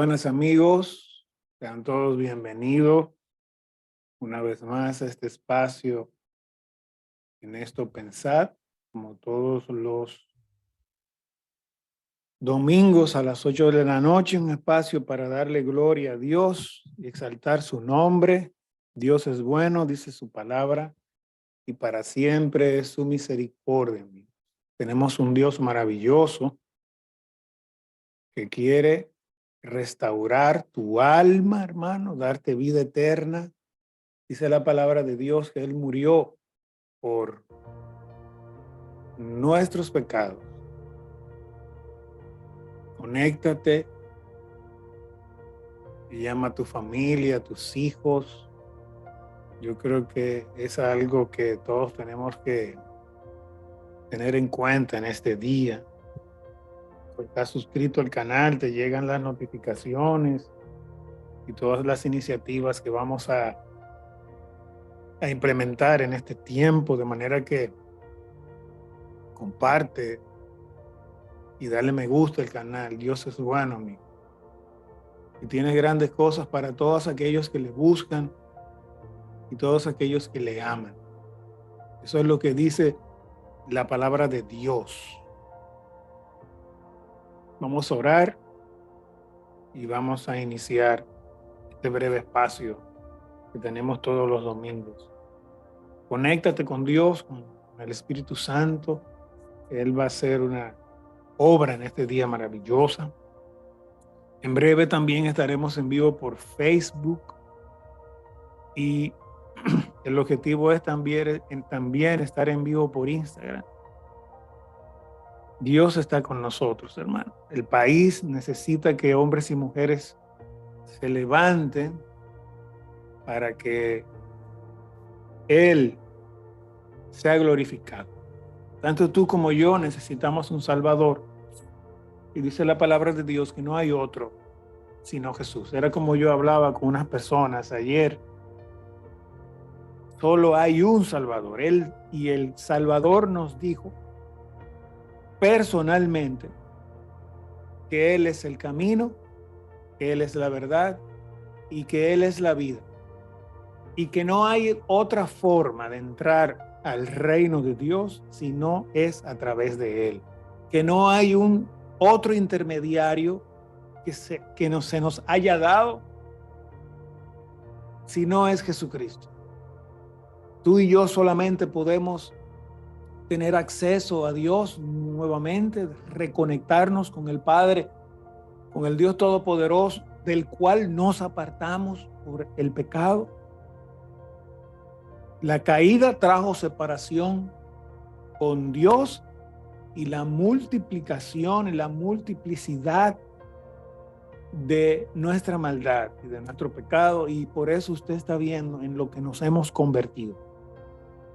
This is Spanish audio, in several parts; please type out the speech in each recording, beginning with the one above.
Buenas amigos, sean todos bienvenidos una vez más a este espacio en esto pensar, como todos los domingos a las 8 de la noche, un espacio para darle gloria a Dios y exaltar su nombre. Dios es bueno, dice su palabra, y para siempre es su misericordia. Tenemos un Dios maravilloso que quiere restaurar tu alma, hermano, darte vida eterna. Dice la palabra de Dios que Él murió por nuestros pecados. Conéctate y llama a tu familia, a tus hijos. Yo creo que es algo que todos tenemos que tener en cuenta en este día. Si estás suscrito al canal, te llegan las notificaciones y todas las iniciativas que vamos a implementar en este tiempo, de manera que comparte y dale me gusta al canal. Dios es bueno, amigo. Y tiene grandes cosas para todos aquellos que le buscan y todos aquellos que le aman. Eso es lo que dice la palabra de Dios. Vamos a orar y vamos a iniciar este breve espacio que tenemos todos los domingos. Conéctate con Dios, con el Espíritu Santo. Él va a hacer una obra en este día maravillosa. En breve también estaremos en vivo por Facebook y el objetivo es también estar en vivo por Instagram. Dios está con nosotros, hermano. El país necesita que hombres y mujeres se levanten para que Él sea glorificado. Tanto tú como yo necesitamos un Salvador. Y dice la palabra de Dios que no hay otro sino Jesús. Era como yo hablaba con unas personas ayer. Solo hay un Salvador. Él y el Salvador nos dijo personalmente que Él es el camino, que Él es la verdad y que Él es la vida. Y que no hay otra forma de entrar al reino de Dios si no es a través de Él. Que no hay un otro intermediario que se nos haya dado si no es Jesucristo. Tú y yo solamente podemos tener acceso a Dios nuevamente, reconectarnos con el Padre, con el Dios Todopoderoso, del cual nos apartamos por el pecado. La caída trajo separación con Dios y la multiplicación y la multiplicidad de nuestra maldad y de nuestro pecado, y por eso usted está viendo en lo que nos hemos convertido.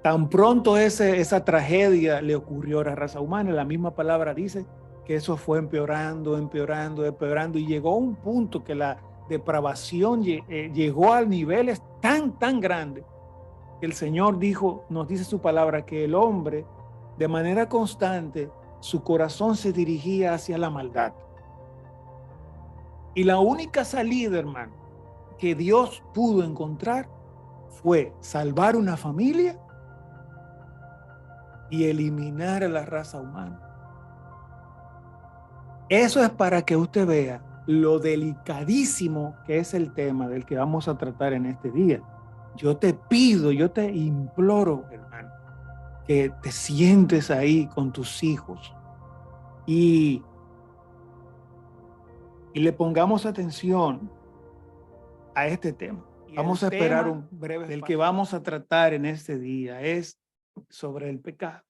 Tan pronto esa tragedia le ocurrió a la raza humana, la misma palabra dice que eso fue empeorando, y llegó a un punto que la depravación llegó a niveles tan grandes que el Señor nos dice su palabra, que el hombre de manera constante, su corazón se dirigía hacia la maldad. Y la única salida, hermano, que Dios pudo encontrar fue salvar una familia y eliminar a la raza humana. Eso es para que usted vea lo delicadísimo que es el tema del que vamos a tratar en este día. Yo te pido, yo te imploro, hermano, que te sientes ahí con tus hijos y le pongamos atención a este tema. Vamos a esperar un breve del que vamos a tratar en este día es sobre el pecado,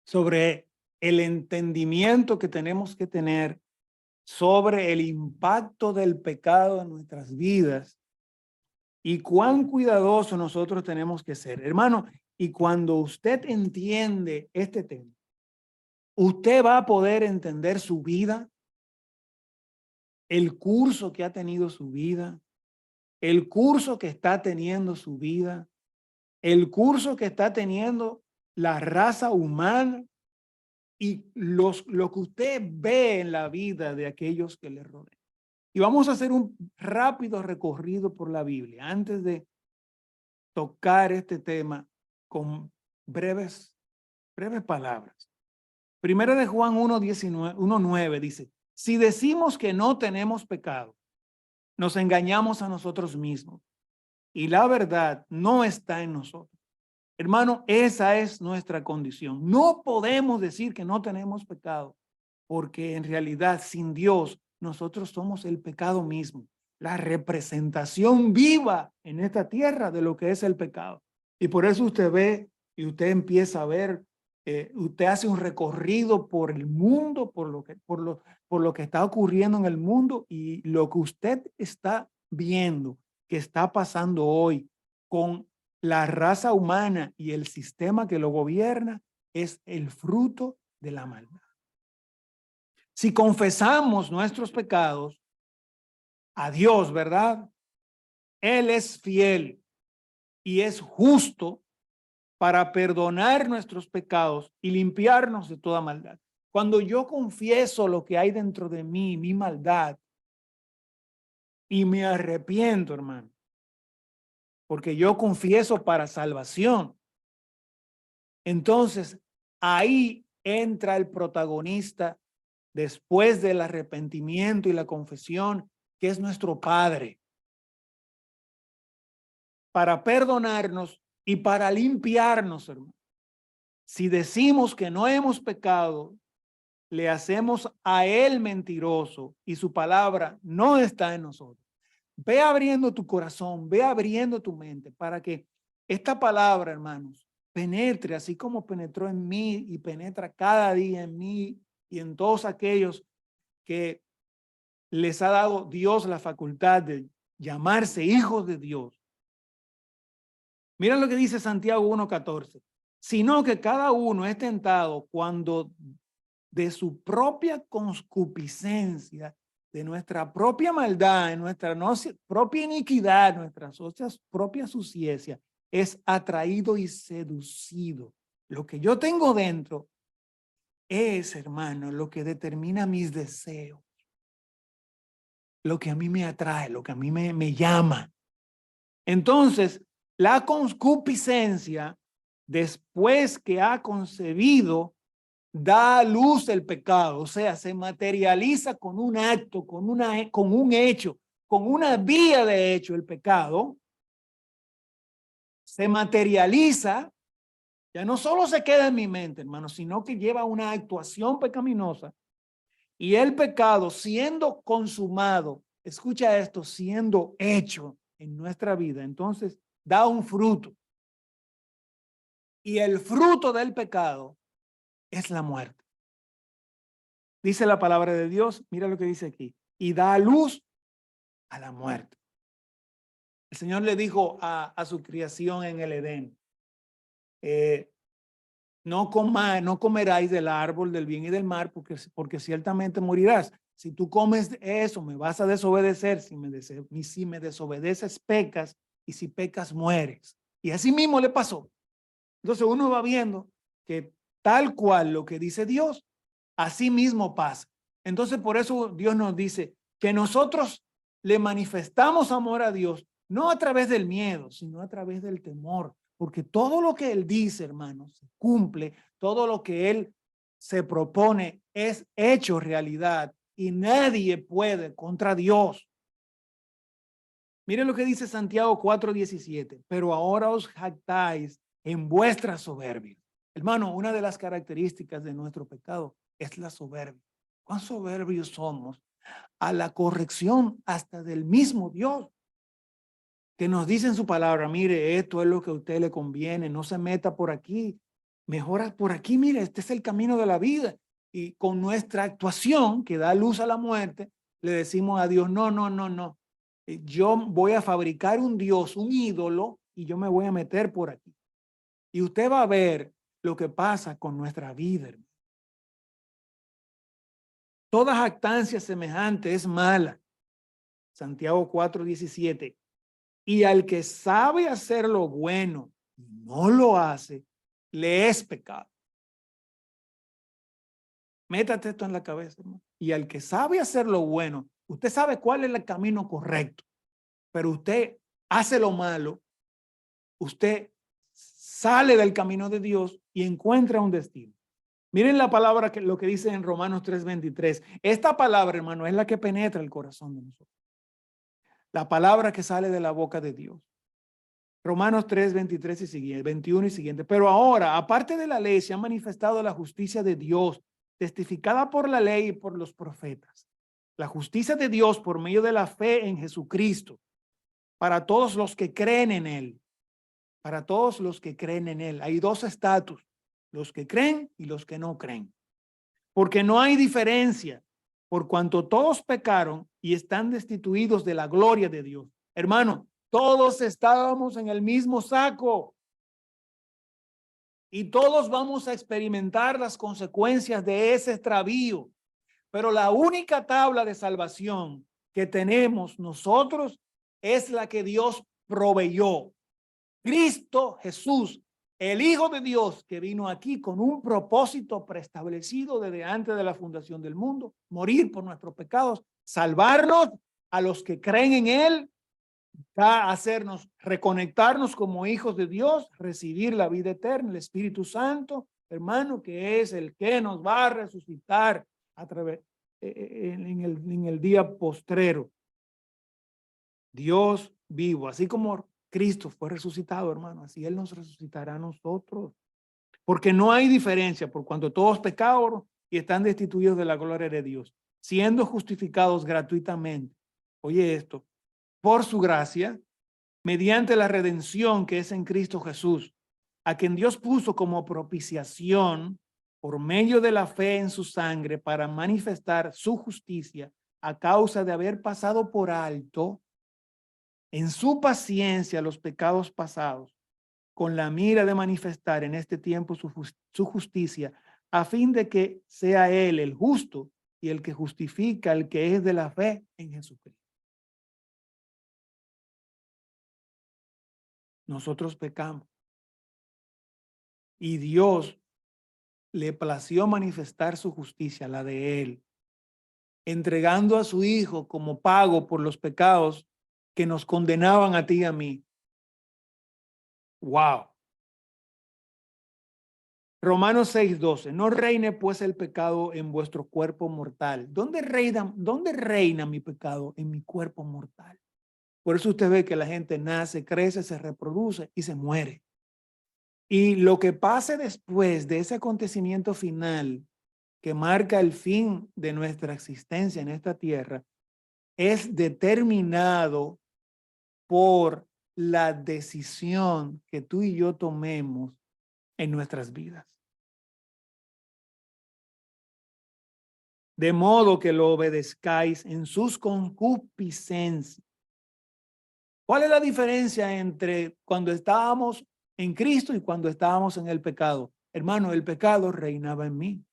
sobre el entendimiento que tenemos que tener sobre el impacto del pecado en nuestras vidas y cuán cuidadosos nosotros tenemos que ser, hermano. Y cuando usted entiende este tema, usted va a poder entender su vida, el curso que ha tenido su vida, el curso que está teniendo su vida, el curso que está teniendo la raza humana y lo que usted ve en la vida de aquellos que le rodean. Y vamos a hacer un rápido recorrido por la Biblia antes de tocar este tema con breves palabras. Primera de Juan 1:9 dice, si decimos que no tenemos pecado, nos engañamos a nosotros mismos y la verdad no está en nosotros. Hermano, esa es nuestra condición. No podemos decir que no tenemos pecado, porque en realidad sin Dios nosotros somos el pecado mismo, la representación viva en esta tierra de lo que es el pecado. Y por eso usted ve y usted empieza a ver, usted hace un recorrido por el mundo, por lo que está ocurriendo en el mundo y lo que usted está viendo que está pasando hoy con la raza humana y el sistema que lo gobierna es el fruto de la maldad. Si confesamos nuestros pecados a Dios, ¿verdad? Él es fiel y es justo para perdonar nuestros pecados y limpiarnos de toda maldad. Cuando yo confieso lo que hay dentro de mí, mi maldad, y me arrepiento, hermano, porque yo confieso para salvación, entonces ahí entra el protagonista después del arrepentimiento y la confesión, que es nuestro Padre, para perdonarnos y para limpiarnos, hermano. Si decimos que no hemos pecado, le hacemos a Él mentiroso y su palabra no está en nosotros. Ve abriendo tu corazón, ve abriendo tu mente para que esta palabra, hermanos, penetre así como penetró en mí y penetra cada día en mí y en todos aquellos que les ha dado Dios la facultad de llamarse hijos de Dios. Miren lo que dice Santiago 1:14. Sino que cada uno es tentado cuando de su propia concupiscencia, de nuestra propia maldad, de nuestra propia iniquidad, nuestra propia suciedad, es atraído y seducido. Lo que yo tengo dentro es, hermano, lo que determina mis deseos, lo que a mí me atrae, lo que a mí me llama. Entonces, la concupiscencia, después que ha concebido, da a luz el pecado, o sea, se materializa con un acto, con un hecho, con una vía de hecho, el pecado se materializa, ya no solo se queda en mi mente, hermano, sino que lleva una actuación pecaminosa y el pecado siendo consumado, escucha esto, siendo hecho en nuestra vida, entonces da un fruto. Y el fruto del pecado es la muerte. Dice la palabra de Dios, mira lo que dice aquí, y da a luz a la muerte. El Señor le dijo a su creación en el Edén, no comeráis del árbol del bien y del mal, porque ciertamente morirás. Si tú comes eso, me vas a desobedecer. Si me desobedeces, pecas, y si pecas, mueres. Y así mismo le pasó. Entonces uno va viendo que tal cual lo que dice Dios, así mismo pasa. Entonces por eso Dios nos dice que nosotros le manifestamos amor a Dios, no a través del miedo, sino a través del temor. Porque todo lo que Él dice, hermanos, se cumple, todo lo que Él se propone es hecho realidad y nadie puede contra Dios. Miren lo que dice Santiago 4:17, pero ahora os jactáis en vuestra soberbia. Hermano, una de las características de nuestro pecado es la soberbia. ¿Cuán soberbios somos a la corrección hasta del mismo Dios? Que nos dice en su palabra, mire, esto es lo que a usted le conviene, no se meta por aquí, mejora por aquí, mire, este es el camino de la vida. Y con nuestra actuación que da luz a la muerte, le decimos a Dios, no, no, no, no. Yo voy a fabricar un Dios, un ídolo, y yo me voy a meter por aquí. Y usted va a ver lo que pasa con nuestra vida, hermano. Toda jactancia semejante es mala. Santiago 4:17. Y al que sabe hacer lo bueno y no lo hace, le es pecado. Métate esto en la cabeza, hermano. Y al que sabe hacer lo bueno Usted sabe cuál es el camino correcto, pero usted hace lo malo, usted sale del camino de Dios y encuentra un destino. Miren la palabra, lo que dice en Romanos 3:23. Esta palabra, hermano, es la que penetra el corazón de nosotros. La palabra que sale de la boca de Dios. Romanos 3:23 y siguiente, 21 y siguiente. Pero ahora, aparte de la ley, se ha manifestado la justicia de Dios, testificada por la ley y por los profetas. La justicia de Dios por medio de la fe en Jesucristo, para todos los que creen en Él. Para todos los que creen en Él. Hay dos estatus, los que creen y los que no creen. Porque no hay diferencia, por cuanto todos pecaron y están destituidos de la gloria de Dios. Hermano, todos estábamos en el mismo saco y todos vamos a experimentar las consecuencias de ese extravío. Pero la única tabla de salvación que tenemos nosotros es la que Dios proveyó. Cristo Jesús, el Hijo de Dios, que vino aquí con un propósito preestablecido desde antes de la fundación del mundo, morir por nuestros pecados, salvarnos a los que creen en Él, a hacernos reconectarnos como hijos de Dios, recibir la vida eterna, el Espíritu Santo, hermano, que es el que nos va a resucitar a través en el día postrero. Dios vivo, así como Cristo fue resucitado, hermano, así Él nos resucitará a nosotros. Porque no hay diferencia, por cuanto todos pecaron y están destituidos de la gloria de Dios, siendo justificados gratuitamente. Oye esto, por su gracia, mediante la redención que es en Cristo Jesús, a quien Dios puso como propiciación por medio de la fe en su sangre para manifestar su justicia a causa de haber pasado por alto en su paciencia los pecados pasados, con la mira de manifestar en este tiempo su justicia, a fin de que sea Él el justo y el que justifica al que es de la fe en Jesucristo. Nosotros pecamos y Dios le plació manifestar su justicia, la de Él, entregando a su Hijo como pago por los pecados que nos condenaban a ti y a mí. ¡Wow! Romanos 6:12, no reine pues el pecado en vuestro cuerpo mortal. ¿Dónde reina mi pecado? En mi cuerpo mortal. Por eso usted ve que la gente nace, crece, se reproduce y se muere. Y lo que pase después de ese acontecimiento final que marca el fin de nuestra existencia en esta tierra es determinado por la decisión que tú y yo tomemos en nuestras vidas. De modo que lo obedezcáis en sus concupiscencias. ¿Cuál es la diferencia entre cuando estábamos en Cristo y cuando estábamos en el pecado? Hermano, el pecado reinaba en mí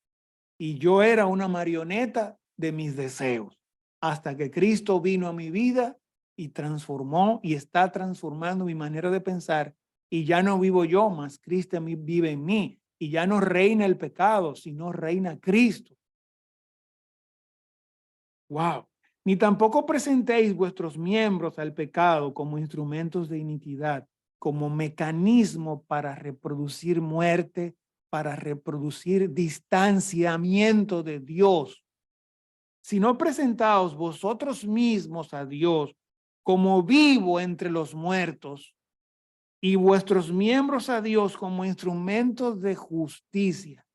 y yo era una marioneta de mis deseos hasta que Cristo vino a mi vida y transformó y está transformando mi manera de pensar y ya no vivo yo, más Cristo vive en mí y ya no reina el pecado, sino reina Cristo. Wow. Ni tampoco presentéis vuestros miembros al pecado como instrumentos de iniquidad, como mecanismo para reproducir muerte, para reproducir distanciamiento de Dios, sino presentaos vosotros mismos a Dios como vivo entre los muertos y vuestros miembros a Dios como instrumentos de justicia.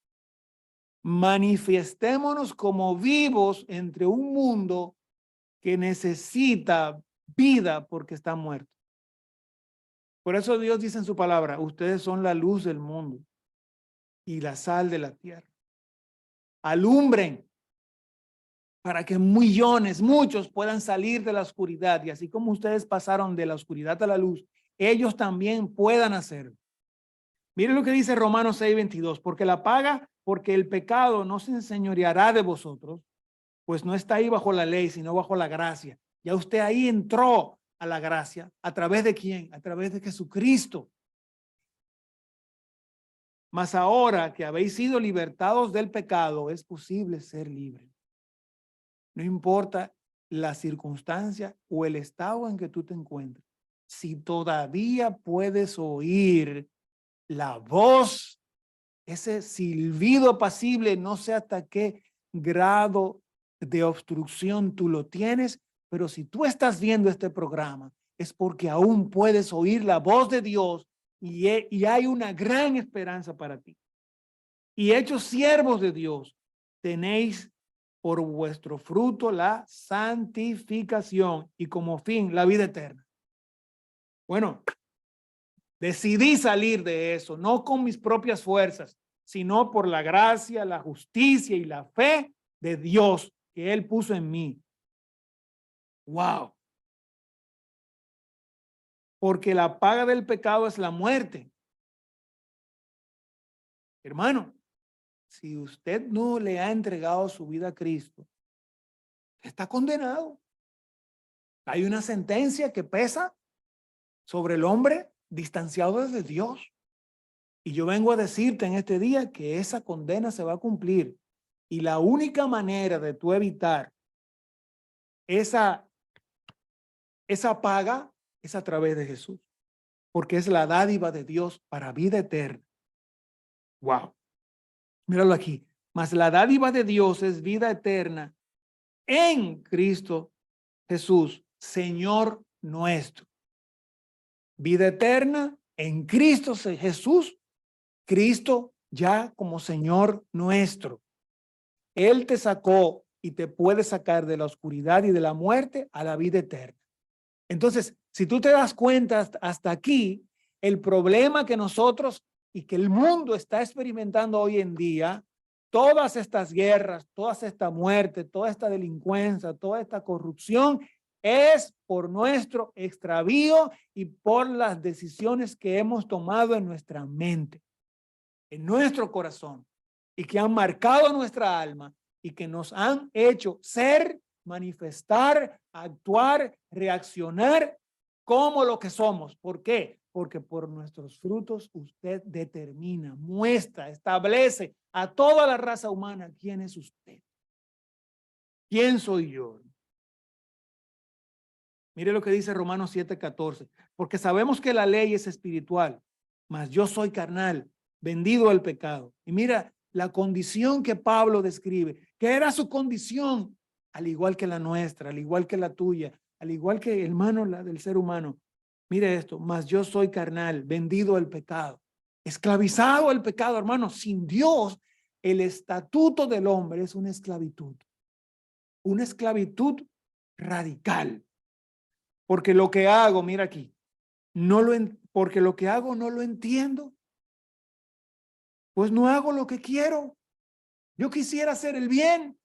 Manifestémonos como vivos entre un mundo que necesita vida porque está muerto. Por eso Dios dice en su palabra, ustedes son la luz del mundo y la sal de la tierra. Alumbren para que millones, muchos puedan salir de la oscuridad y así como ustedes pasaron de la oscuridad a la luz, ellos también puedan hacerlo. Miren lo que dice Romanos 6:22, porque el pecado no se enseñoreará de vosotros, pues no está ahí bajo la ley, sino bajo la gracia. Ya usted ahí entró a la gracia. ¿A través de quién? A través de Jesucristo. Mas ahora que habéis sido libertados del pecado, es posible ser libre. No importa la circunstancia o el estado en que tú te encuentres, si todavía puedes oír la voz, ese silbido apacible, no sé hasta qué grado de obstrucción tú lo tienes, pero si tú estás viendo este programa, es porque aún puedes oír la voz de Dios y hay una gran esperanza para ti. Y hechos siervos de Dios, tenéis por vuestro fruto la santificación y como fin la vida eterna. Bueno, decidí salir de eso, no con mis propias fuerzas, sino por la gracia, la justicia y la fe de Dios que Él puso en mí. ¡Wow! Porque la paga del pecado es la muerte. Hermano, si usted no le ha entregado su vida a Cristo, está condenado. Hay una sentencia que pesa sobre el hombre distanciado de Dios. Y yo vengo a decirte en este día que esa condena se va a cumplir. Y la única manera de tú evitar esa paga es a través de Jesús. Porque es la dádiva de Dios para vida eterna. Wow. Míralo aquí. Mas la dádiva de Dios es vida eterna en Cristo Jesús, Señor nuestro. Vida eterna en Cristo Jesús, Cristo ya como Señor nuestro. Él te sacó y te puede sacar de la oscuridad y de la muerte a la vida eterna. Entonces, si tú te das cuenta hasta aquí, el problema que nosotros y que el mundo está experimentando hoy en día, todas estas guerras, toda esta muerte, toda esta delincuencia, toda esta corrupción, es por nuestro extravío y por las decisiones que hemos tomado en nuestra mente, en nuestro corazón, y que han marcado nuestra alma y que nos han hecho ser, manifestar, actuar, reaccionar como lo que somos. ¿Por qué? Porque por nuestros frutos usted determina, muestra, establece a toda la raza humana quién es usted. ¿Quién soy yo? Mire lo que dice Romanos 7:14. Porque sabemos que la ley es espiritual, mas yo soy carnal, vendido al pecado. Y mira la condición que Pablo describe, que era su condición, al igual que la nuestra, al igual que la tuya, al igual que, hermano, la del ser humano. Mire esto, mas yo soy carnal, vendido al pecado, esclavizado al pecado, hermano. Sin Dios, el estatuto del hombre es una esclavitud radical. Porque lo que hago, mira aquí, porque lo que hago no lo entiendo, pues no hago lo que quiero. Yo quisiera hacer el bien,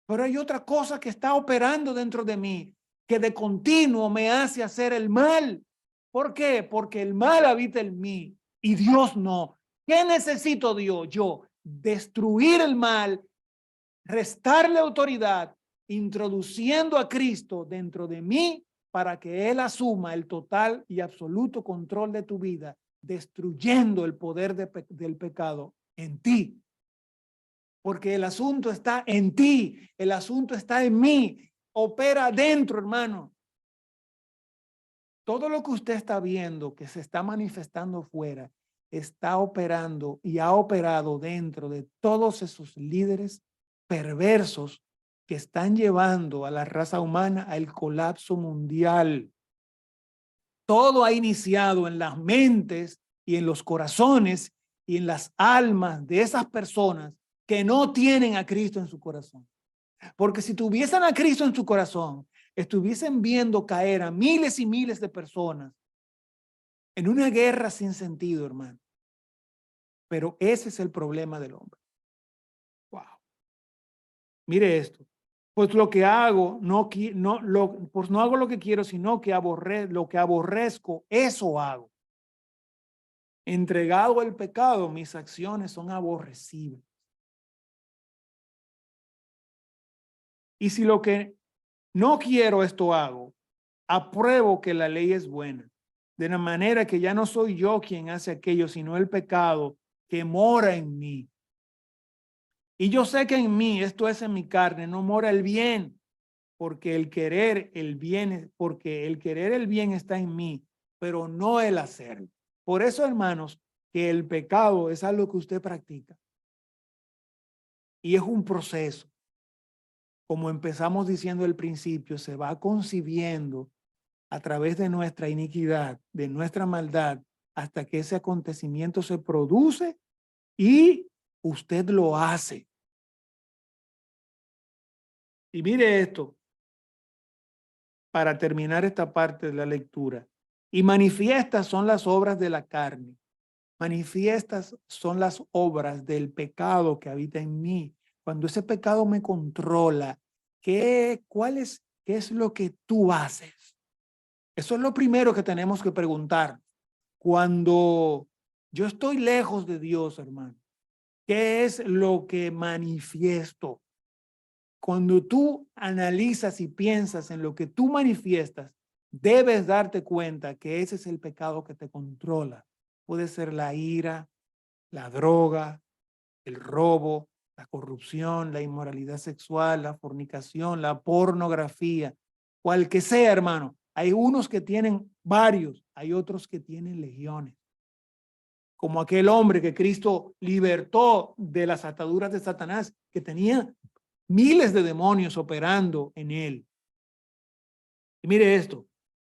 pero hay otra cosa que está operando dentro de mí, que de continuo me hace hacer el mal. ¿Por qué? Porque el mal habita en mí y Dios no. ¿Qué necesito Dios? Yo destruir el mal, restarle autoridad, introduciendo a Cristo dentro de mí para que Él asuma el total y absoluto control de tu vida, destruyendo el poder del pecado en ti. Porque el asunto está en ti, el asunto está en mí, opera adentro, hermano. Todo lo que usted está viendo, que se está manifestando fuera, está operando y ha operado dentro de todos esos líderes perversos que están llevando a la raza humana al colapso mundial. Todo ha iniciado en las mentes y en los corazones y en las almas de esas personas que no tienen a Cristo en su corazón. Porque si tuviesen a Cristo en su corazón, estuviesen viendo caer a miles y miles de personas en una guerra sin sentido, hermano. Pero ese es el problema del hombre. Wow. Mire esto. Pues lo que hago, pues no hago lo que quiero, sino que lo que aborrezco, eso hago. Entregado al pecado, mis acciones son aborrecibles. Y si lo que no quiero, esto hago, apruebo que la ley es buena, de la manera que ya no soy yo quien hace aquello, sino el pecado que mora en mí. Y yo sé que en mí, esto es en mi carne, no mora el bien, porque el querer el bien está en mí, pero no el hacerlo. Por eso, hermanos, que el pecado es algo que usted practica. Y es un proceso. Como empezamos diciendo al principio, se va concibiendo a través de nuestra iniquidad, de nuestra maldad, hasta que ese acontecimiento se produce y usted lo hace. Y mire esto, para terminar esta parte de la lectura. Y manifiestas son las obras de la carne. Manifiestas son las obras del pecado que habita en mí. Cuando ese pecado me controla, ¿qué es lo que tú haces? Eso es lo primero que tenemos que preguntar. Cuando yo estoy lejos de Dios, hermano, ¿qué es lo que manifiesto? Cuando tú analizas y piensas en lo que tú manifiestas, debes darte cuenta que ese es el pecado que te controla. Puede ser la ira, la droga, el robo, la corrupción, la inmoralidad sexual, la fornicación, la pornografía, cual que sea, hermano. Hay unos que tienen varios, hay otros que tienen legiones. Como aquel hombre que Cristo libertó de las ataduras de Satanás, que tenía miles de demonios operando en él. Y mire esto,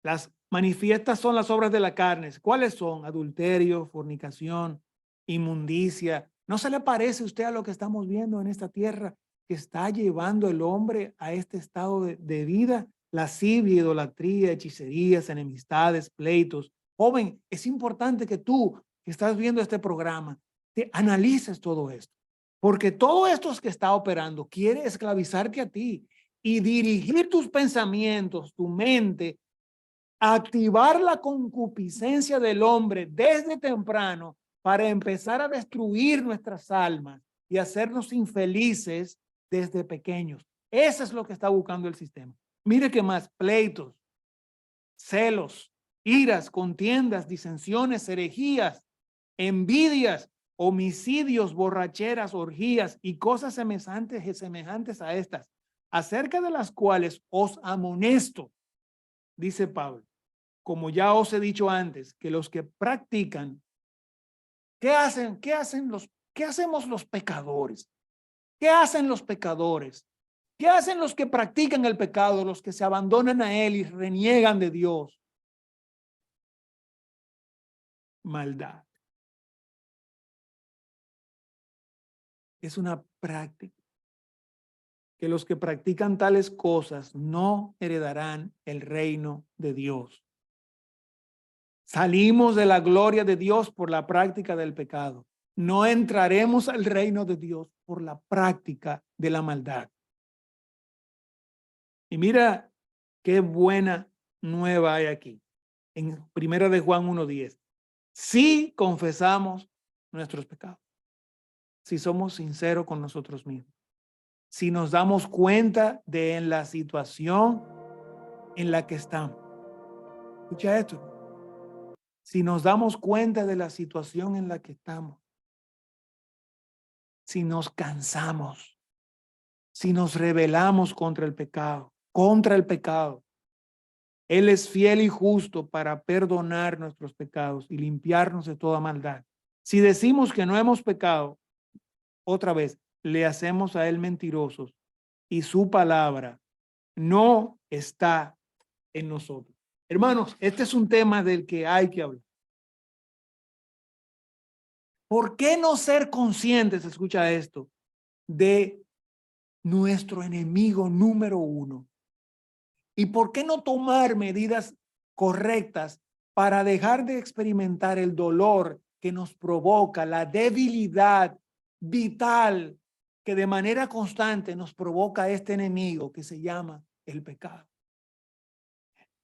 las manifiestas son las obras de la carne. ¿Cuáles son? Adulterio, fornicación, inmundicia. ¿No se le parece a usted a lo que estamos viendo en esta tierra que está llevando el hombre a este estado de vida? Lascivia, idolatría, hechicerías, enemistades, pleitos. Joven, es importante que tú, que estás viendo este programa, te analices todo esto. Porque todo esto que está operando quiere esclavizarte a ti y dirigir tus pensamientos, tu mente, activar la concupiscencia del hombre desde temprano para empezar a destruir nuestras almas y hacernos infelices desde pequeños. Eso es lo que está buscando el sistema. Mire qué más: pleitos, celos, iras, contiendas, disensiones, herejías, envidias, homicidios, borracheras, orgías y cosas semejantes a estas, acerca de las cuales os amonesto, dice Pablo, como ya os he dicho antes, que los que practican, ¿qué hacen? ¿Qué hacemos los pecadores? ¿Qué hacen los pecadores? ¿Qué hacen los que practican el pecado, los que se abandonan a él y reniegan de Dios? Maldad. Es una práctica. Que los que practican tales cosas no heredarán el reino de Dios. Salimos de la gloria de Dios por la práctica del pecado. No entraremos al reino de Dios por la práctica de la maldad. Y mira qué buena nueva hay aquí. En 1 de Juan 1:10. Si confesamos nuestros pecados, si somos sinceros con nosotros mismos, si nos damos cuenta de la situación en la que estamos. Escucha esto. Si nos damos cuenta de la situación en la que estamos, si nos cansamos, si nos rebelamos contra el pecado, Él es fiel y justo para perdonar nuestros pecados y limpiarnos de toda maldad. Si decimos que no hemos pecado, otra vez, le hacemos a Él mentirosos y su palabra no está en nosotros. Hermanos, este es un tema del que hay que hablar. ¿Por qué no ser conscientes, escucha esto, de nuestro enemigo número uno? ¿Y por qué no tomar medidas correctas para dejar de experimentar el dolor que nos provoca la debilidad vital que de manera constante nos provoca este enemigo que se llama el pecado?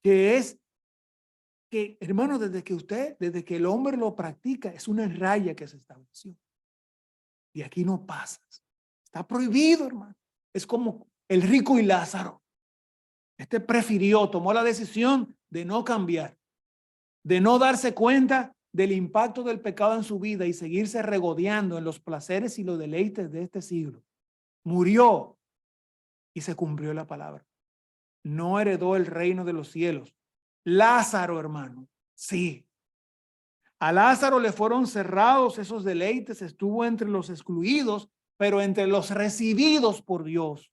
Que es que, hermano, desde que el hombre lo practica, es una raya que se estableció. Y aquí no pasas. Está prohibido, hermano. Es como el rico y Lázaro. Este tomó la decisión de no cambiar, de no darse cuenta del impacto del pecado en su vida y seguirse regodeando en los placeres y los deleites de este siglo. Murió y se cumplió la palabra. no heredó el reino de los cielos. Lázaro, hermano, sí. A Lázaro le fueron cerrados esos deleites, estuvo entre los excluidos, pero entre los recibidos por Dios.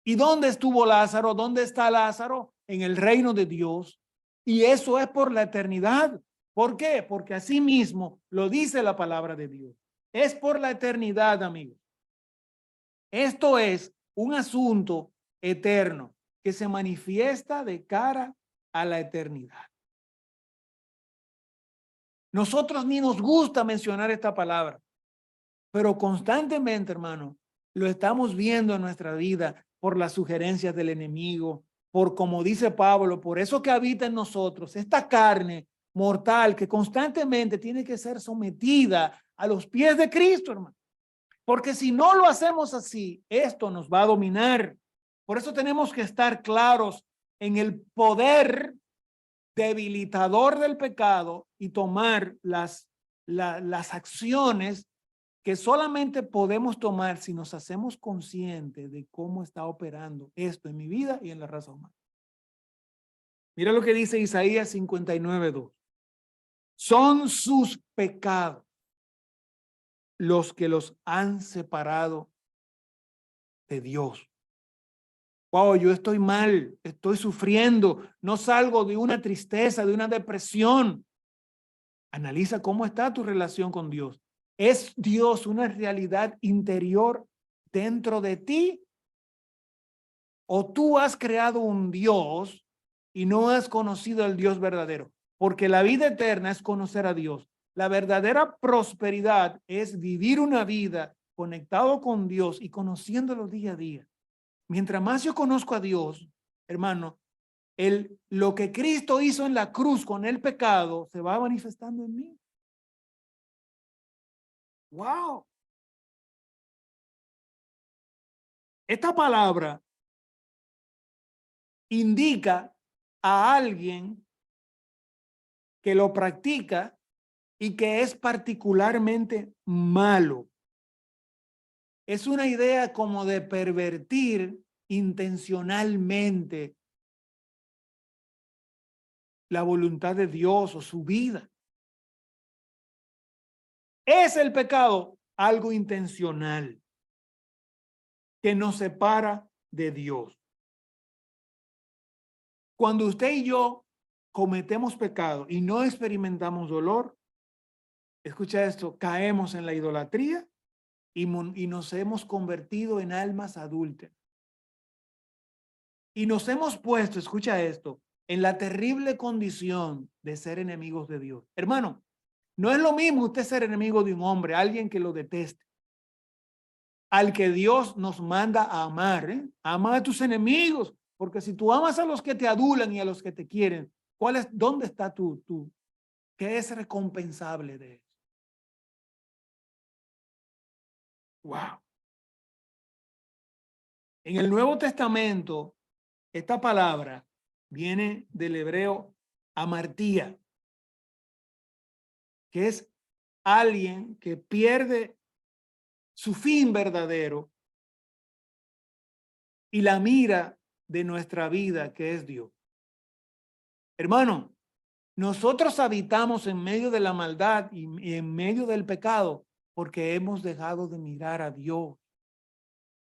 ¿Y dónde estuvo Lázaro? ¿Dónde está Lázaro? En el reino de Dios. Y eso es por la eternidad. ¿Por qué? Porque así mismo lo dice la palabra de Dios. Es por la eternidad, amigos. Esto es un asunto eterno que se manifiesta de cara a la eternidad. Nosotros ni nos gusta mencionar esta palabra, pero constantemente, hermano, lo estamos viendo en nuestra vida por las sugerencias del enemigo, por como dice Pablo, por eso que habita en nosotros, esta carne mortal que constantemente tiene que ser sometida a los pies de Cristo, hermano. Porque si no lo hacemos así, esto nos va a dominar. Por eso tenemos que estar claros en el poder debilitador del pecado y tomar las acciones que solamente podemos tomar si nos hacemos conscientes de cómo está operando esto en mi vida y en la raza humana. Mira lo que dice Isaías 59:2. Son sus pecados los que los han separado de Dios. Wow, yo estoy mal, estoy sufriendo, no salgo de una tristeza, de una depresión. Analiza cómo está tu relación con Dios. ¿Es Dios una realidad interior dentro de ti? ¿O tú has creado un Dios y no has conocido al Dios verdadero? Porque la vida eterna es conocer a Dios. La verdadera prosperidad es vivir una vida conectado con Dios y conociéndolo día a día. Mientras más yo conozco a Dios, hermano, lo que Cristo hizo en la cruz con el pecado se va manifestando en mí. ¡Wow! Esta palabra indica a alguien que lo practica y que es particularmente malo. Es una idea como de pervertir intencionalmente la voluntad de Dios o su vida. ¿Es el pecado algo intencional que nos separa de Dios? Cuando usted y yo cometemos pecado y no experimentamos dolor, escucha esto, caemos en la idolatría y nos hemos convertido en almas adúlteras. Y nos hemos puesto, escucha esto, en la terrible condición de ser enemigos de Dios. Hermano, no es lo mismo usted ser enemigo de un hombre, alguien que lo deteste, al que Dios nos manda a amar. Ama a tus enemigos, porque si tú amas a los que te adulan y a los que te quieren, ¿dónde está qué es recompensable de eso? Wow. En el Nuevo Testamento, esta palabra viene del hebreo amartía, que es alguien que pierde su fin verdadero y la mira de nuestra vida, que es Dios. Hermano, nosotros habitamos en medio de la maldad y en medio del pecado porque hemos dejado de mirar a Dios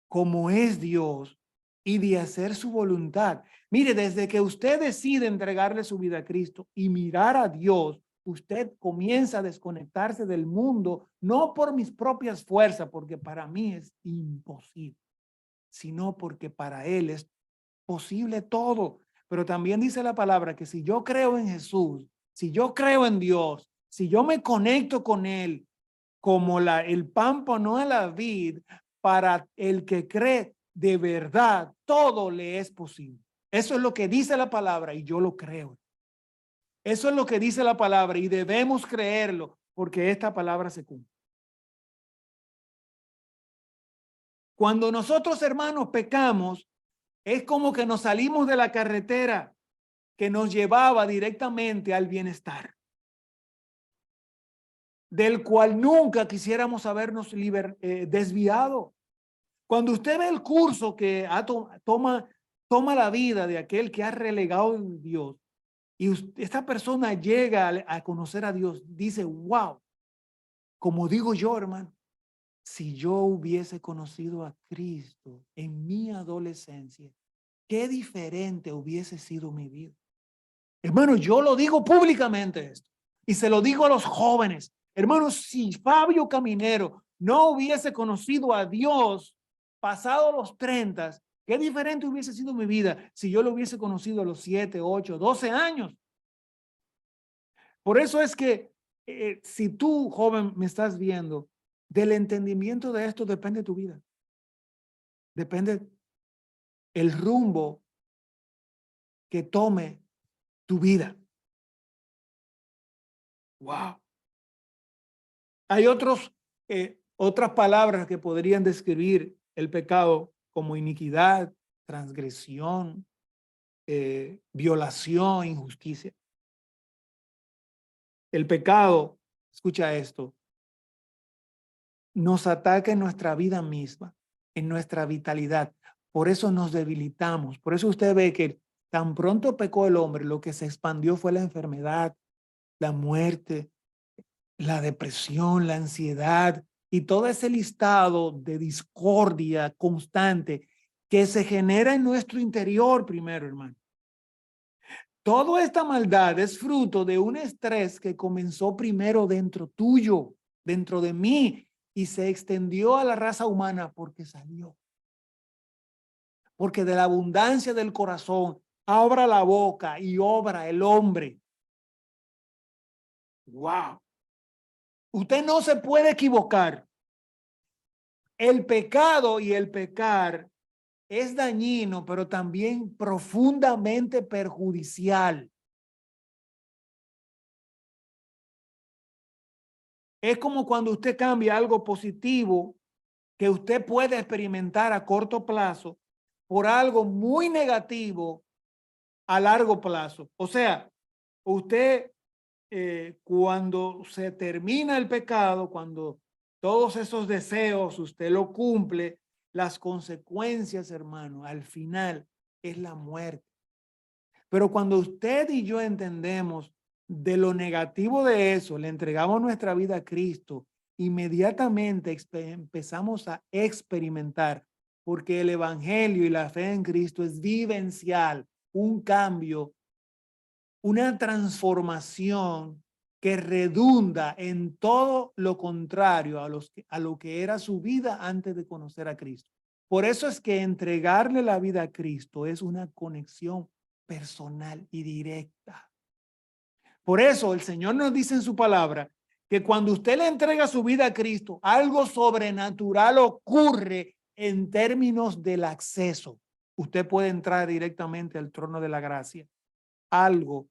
como es Dios y de hacer su voluntad. Mire, desde que usted decide entregarle su vida a Cristo y mirar a Dios, usted comienza a desconectarse del mundo, no por mis propias fuerzas, porque para mí es imposible, sino porque para Él es posible todo. Pero también dice la palabra que si yo creo en Jesús, si yo creo en Dios, si yo me conecto con Él, como el pámpano a la vid, para el que cree de verdad, todo le es posible. Eso es lo que dice la palabra y yo lo creo. Eso es lo que dice la palabra y debemos creerlo porque esta palabra se cumple. Cuando nosotros, hermanos, pecamos, es como que nos salimos de la carretera que nos llevaba directamente al bienestar, del cual nunca quisiéramos habernos desviado. Cuando usted ve el curso que toma toma la vida de aquel que ha relegado en Dios y esta persona llega a conocer a Dios, dice, wow, como digo yo, hermano, si yo hubiese conocido a Cristo en mi adolescencia, qué diferente hubiese sido mi vida. Hermano, yo lo digo públicamente esto y se lo digo a los jóvenes. Hermano, si Fabio Caminero no hubiese conocido a Dios pasado los 30, qué diferente hubiese sido mi vida si yo lo hubiese conocido a los 7, 8, 12 años. Por eso es que si tú, joven, me estás viendo, del entendimiento de esto depende tu vida. Depende el rumbo que tome tu vida. Wow. Hay otras palabras que podrían describir el pecado como iniquidad, transgresión, violación, injusticia. El pecado, escucha esto, nos ataca en nuestra vida misma, en nuestra vitalidad. Por eso nos debilitamos. Por eso usted ve que tan pronto pecó el hombre, lo que se expandió fue la enfermedad, la muerte, la depresión, la ansiedad y todo ese listado de discordia constante que se genera en nuestro interior primero, hermano. Toda esta maldad es fruto de un estrés que comenzó primero dentro tuyo, dentro de mí, y se extendió a la raza humana porque salió. Porque de la abundancia del corazón abra la boca y obra el hombre. ¡Wow! Usted no se puede equivocar. El pecado y el pecar es dañino, pero también profundamente perjudicial. Es como cuando usted cambia algo positivo que usted puede experimentar a corto plazo por algo muy negativo a largo plazo. O sea, usted cuando se termina el pecado, cuando todos esos deseos usted lo cumple, las consecuencias, hermano, al final es la muerte. Pero cuando usted y yo entendemos de lo negativo de eso, le entregamos nuestra vida a Cristo, inmediatamente empezamos a experimentar, porque el evangelio y la fe en Cristo es vivencial, un cambio, una transformación que redunda en todo lo contrario a lo que era su vida antes de conocer a Cristo. Por eso es que entregarle la vida a Cristo es una conexión personal y directa. Por eso el Señor nos dice en su palabra que cuando usted le entrega su vida a Cristo, algo sobrenatural ocurre en términos del acceso. Usted puede entrar directamente al trono de la gracia. Algo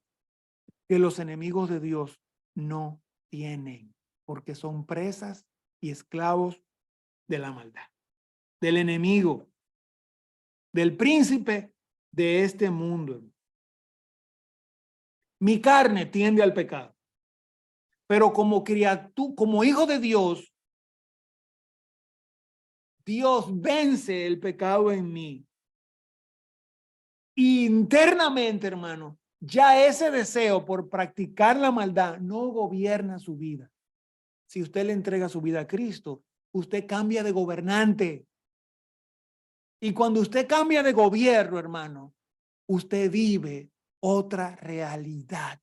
que los enemigos de Dios no tienen, porque son presas y esclavos de la maldad, del enemigo, del príncipe de este mundo. Mi carne tiende al pecado, pero como criatura, como hijo de Dios, Dios vence el pecado en mí. Internamente, hermano, ya ese deseo por practicar la maldad no gobierna su vida. Si usted le entrega su vida a Cristo, usted cambia de gobernante. Y cuando usted cambia de gobierno, hermano, usted vive otra realidad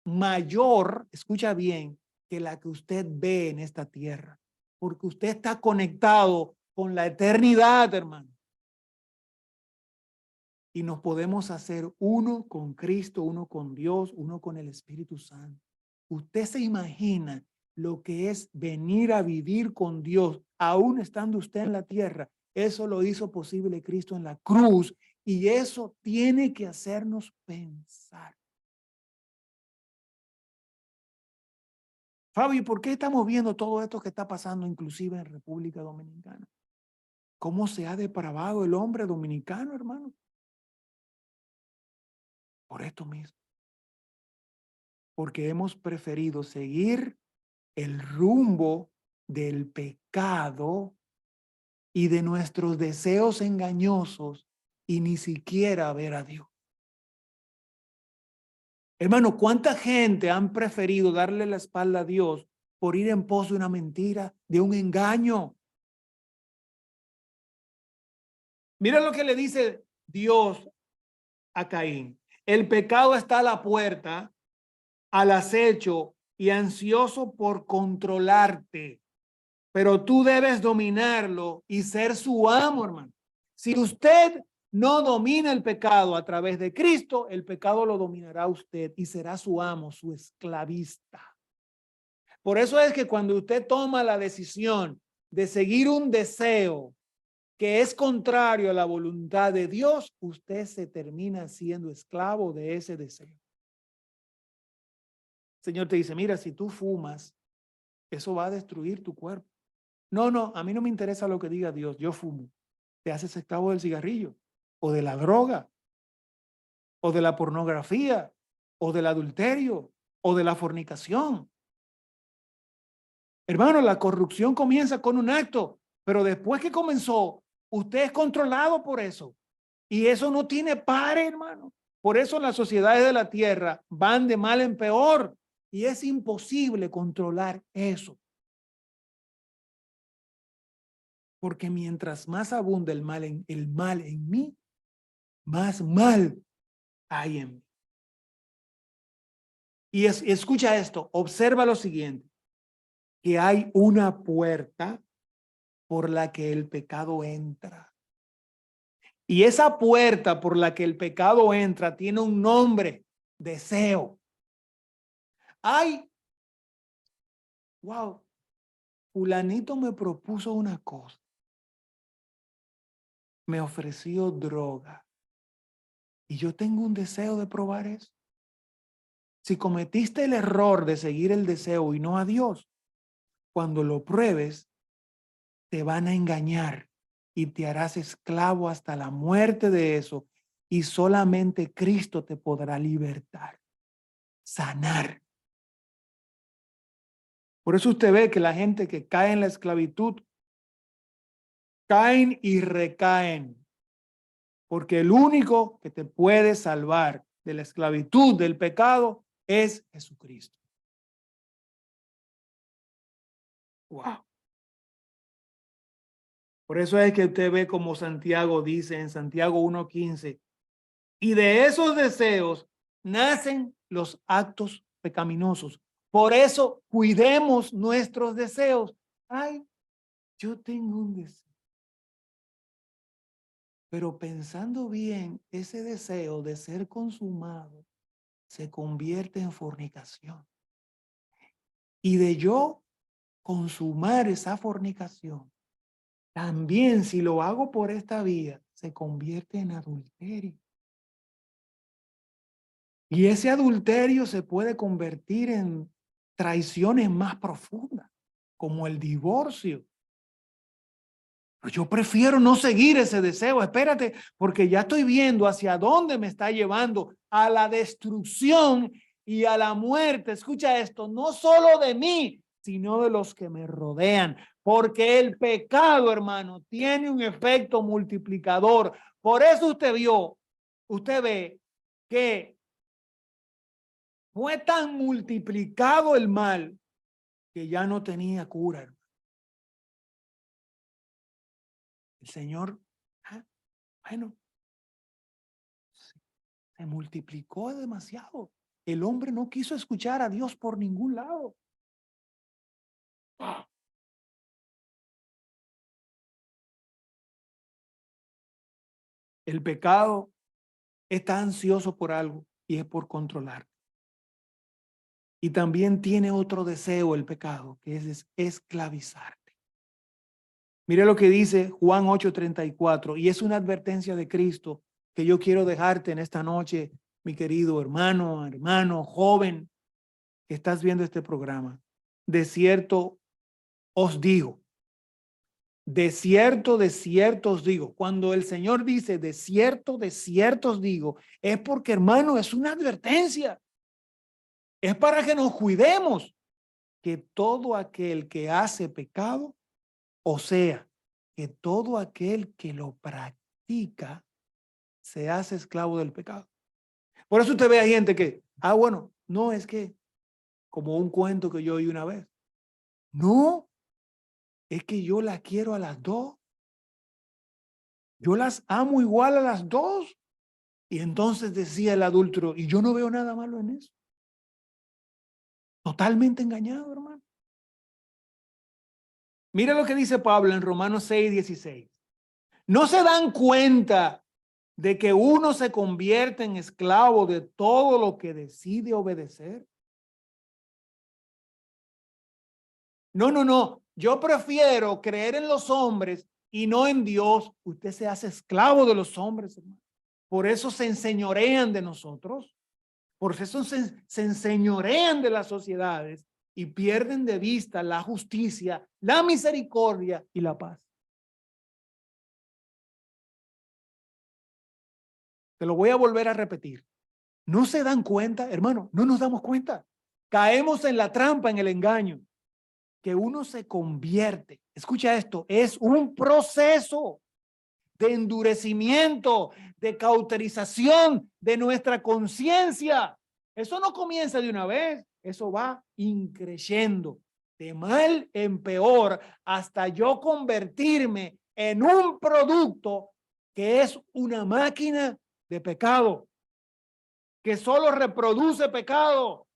mayor, escucha bien, que la que usted ve en esta tierra. Porque usted está conectado con la eternidad, hermano. Y nos podemos hacer uno con Cristo, uno con Dios, uno con el Espíritu Santo. Usted se imagina lo que es venir a vivir con Dios, aún estando usted en la tierra. Eso lo hizo posible Cristo en la cruz y eso tiene que hacernos pensar. Fabio, ¿por qué estamos viendo todo esto que está pasando inclusive en República Dominicana? ¿Cómo se ha depravado el hombre dominicano, hermano? Por esto mismo. Porque hemos preferido seguir el rumbo del pecado y de nuestros deseos engañosos y ni siquiera ver a Dios. Hermano, ¿cuánta gente han preferido darle la espalda a Dios por ir en pos de una mentira, de un engaño? Mira lo que le dice Dios a Caín. El pecado está a la puerta, al acecho y ansioso por controlarte, pero tú debes dominarlo y ser su amo, hermano. Si usted no domina el pecado a través de Cristo, el pecado lo dominará usted y será su amo, su esclavista. Por eso es que cuando usted toma la decisión de seguir un deseo que es contrario a la voluntad de Dios, usted se termina siendo esclavo de ese deseo. El Señor te dice, mira, si tú fumas, eso va a destruir tu cuerpo. No, no, a mí no me interesa lo que diga Dios, yo fumo. Te haces esclavo del cigarrillo, o de la droga, o de la pornografía, o del adulterio, o de la fornicación. Hermano, la corrupción comienza con un acto, pero después que comenzó, usted es controlado por eso. Y eso no tiene par, hermano. Por eso las sociedades de la tierra van de mal en peor. Y es imposible controlar eso. Porque mientras más abunda el mal en mí, más mal hay en mí. Y escucha esto, observa lo siguiente, que hay una puerta por la que el pecado entra. Y esa puerta por la que el pecado entra tiene un nombre, deseo. Ay, wow, fulanito me propuso una cosa. Me ofreció droga. Y yo tengo un deseo de probar eso. Si cometiste el error de seguir el deseo y no a Dios, cuando lo pruebes, te van a engañar y te harás esclavo hasta la muerte de eso. Y solamente Cristo te podrá libertar, sanar. Por eso usted ve que la gente que cae en la esclavitud, caen y recaen. Porque el único que te puede salvar de la esclavitud, del pecado, es Jesucristo. Wow. Por eso es que usted ve como Santiago dice en Santiago 1:15, y de esos deseos nacen los actos pecaminosos. Por eso cuidemos nuestros deseos. Ay, yo tengo un deseo. Pero pensando bien, ese deseo de ser consumado se convierte en fornicación. Y de yo consumar esa fornicación, también si lo hago por esta vía, se convierte en adulterio. Y ese adulterio se puede convertir en traiciones más profundas, como el divorcio. Pero yo prefiero no seguir ese deseo, espérate, porque ya estoy viendo hacia dónde me está llevando, a la destrucción y a la muerte. Escucha esto, no solo de mí, sino de los que me rodean, porque el pecado, hermano, tiene un efecto multiplicador. Por eso usted ve que fue tan multiplicado el mal que ya no tenía cura, hermano. El Señor, bueno, se multiplicó demasiado. El hombre no quiso escuchar a Dios por ningún lado. El pecado está ansioso por algo y es por controlar. Y también tiene otro deseo el pecado, que es esclavizarte. Mire lo que dice Juan 8:34, y es una advertencia de Cristo que yo quiero dejarte en esta noche, mi querido hermano, joven, que estás viendo este programa. De cierto os digo, de cierto os digo. Cuando el Señor dice de cierto os digo, es porque, hermano, es una advertencia. Es para que nos cuidemos que todo aquel que hace pecado, o sea, que todo aquel que lo practica, se hace esclavo del pecado. Por eso usted ve a gente que, bueno, no, es que como un cuento que yo oí una vez. No, es que yo las quiero a las dos. Yo las amo igual a las dos. Y entonces decía el adúltero, y yo no veo nada malo en eso. Totalmente engañado, hermano. Mira lo que dice Pablo en Romanos 6:16. ¿No se dan cuenta de que uno se convierte en esclavo de todo lo que decide obedecer? No. Yo prefiero creer en los hombres y no en Dios. Usted se hace esclavo de los hombres, hermano. Por eso se enseñorean de nosotros. Por eso se enseñorean de las sociedades y pierden de vista la justicia, la misericordia y la paz. Te lo voy a volver a repetir. ¿No se dan cuenta, hermano? No nos damos cuenta. Caemos en la trampa, en el engaño. Que uno se convierte. Escucha esto, es un proceso de endurecimiento, de cauterización de nuestra conciencia. Eso no comienza de una vez, eso va increciendo de mal en peor hasta yo convertirme en un producto que es una máquina de pecado, que solo reproduce pecado.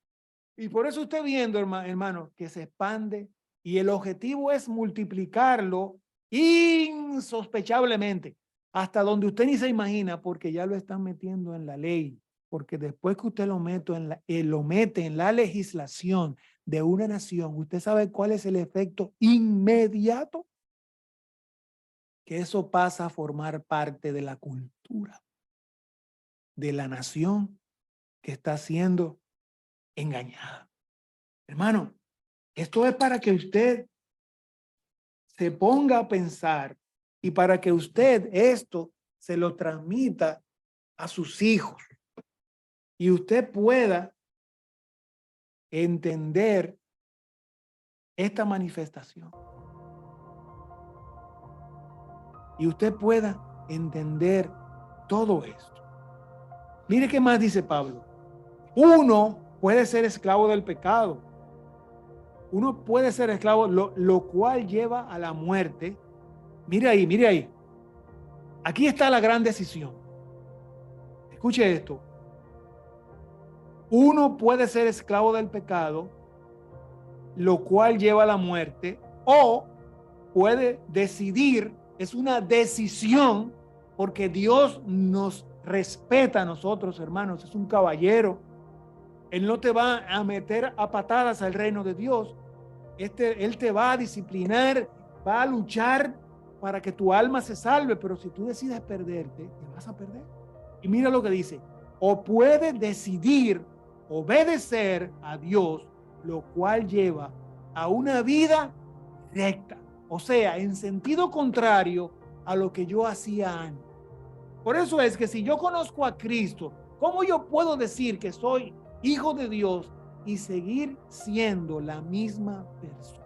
Y por eso usted viendo, hermano, que se expande y el objetivo es multiplicarlo insospechablemente hasta donde usted ni se imagina, porque ya lo están metiendo en la ley. Porque después que usted lo mete en la legislación de una nación, ¿usted sabe cuál es el efecto inmediato? Que eso pasa a formar parte de la cultura de la nación que está siendo engañada. Hermano, esto es para que usted se ponga a pensar y para que usted esto se lo transmita a sus hijos y usted pueda entender esta manifestación. Y usted pueda entender todo esto. Mire qué más dice Pablo. Uno puede ser esclavo del pecado. Uno puede ser esclavo, lo cual lleva a la muerte. Mire ahí. Aquí está la gran decisión. Escuche esto. Uno puede ser esclavo del pecado, lo cual lleva a la muerte, o puede decidir, es una decisión, porque Dios nos respeta a nosotros, hermanos, es un caballero. Él no te va a meter a patadas al reino de Dios. Él te va a disciplinar, va a luchar para que tu alma se salve, pero si tú decides perderte, te vas a perder. Y mira lo que dice, o puedes decidir obedecer a Dios, lo cual lleva a una vida recta, o sea, en sentido contrario a lo que yo hacía antes. Por eso es que si yo conozco a Cristo, ¿cómo yo puedo decir que soy hijo de Dios y seguir siendo la misma persona?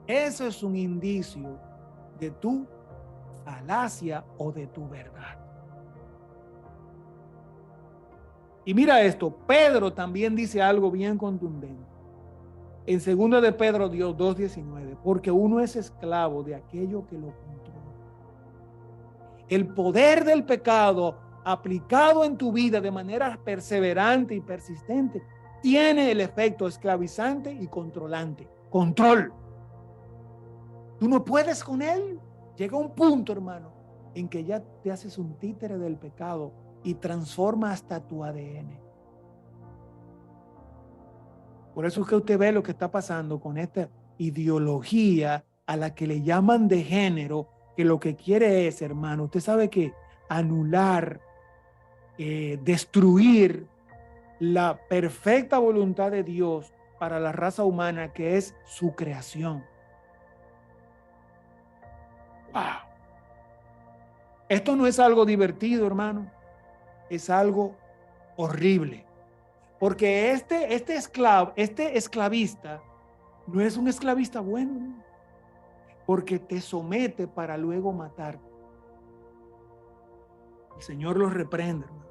Eso es un indicio de tu falacia o de tu verdad. Y mira esto, Pedro también dice algo bien contundente. En 2 de Pedro 2:19, porque uno es esclavo de aquello que lo controla. El poder del pecado aplicado en tu vida de manera perseverante y persistente tiene el efecto esclavizante y controlante. Control. Tú no puedes con él. Llega un punto, hermano, en que ya te haces un títere del pecado y transforma hasta tu ADN. Por eso es que usted ve lo que está pasando con esta ideología a la que le llaman de género, que lo que quiere es, hermano, usted sabe que anular, destruir la perfecta voluntad de Dios para la raza humana, que es su creación. ¡Wow! Esto no es algo divertido, hermano. Es algo horrible. Porque este esclavista no es un esclavista bueno, porque te somete para luego matar. El Señor los reprende, hermano.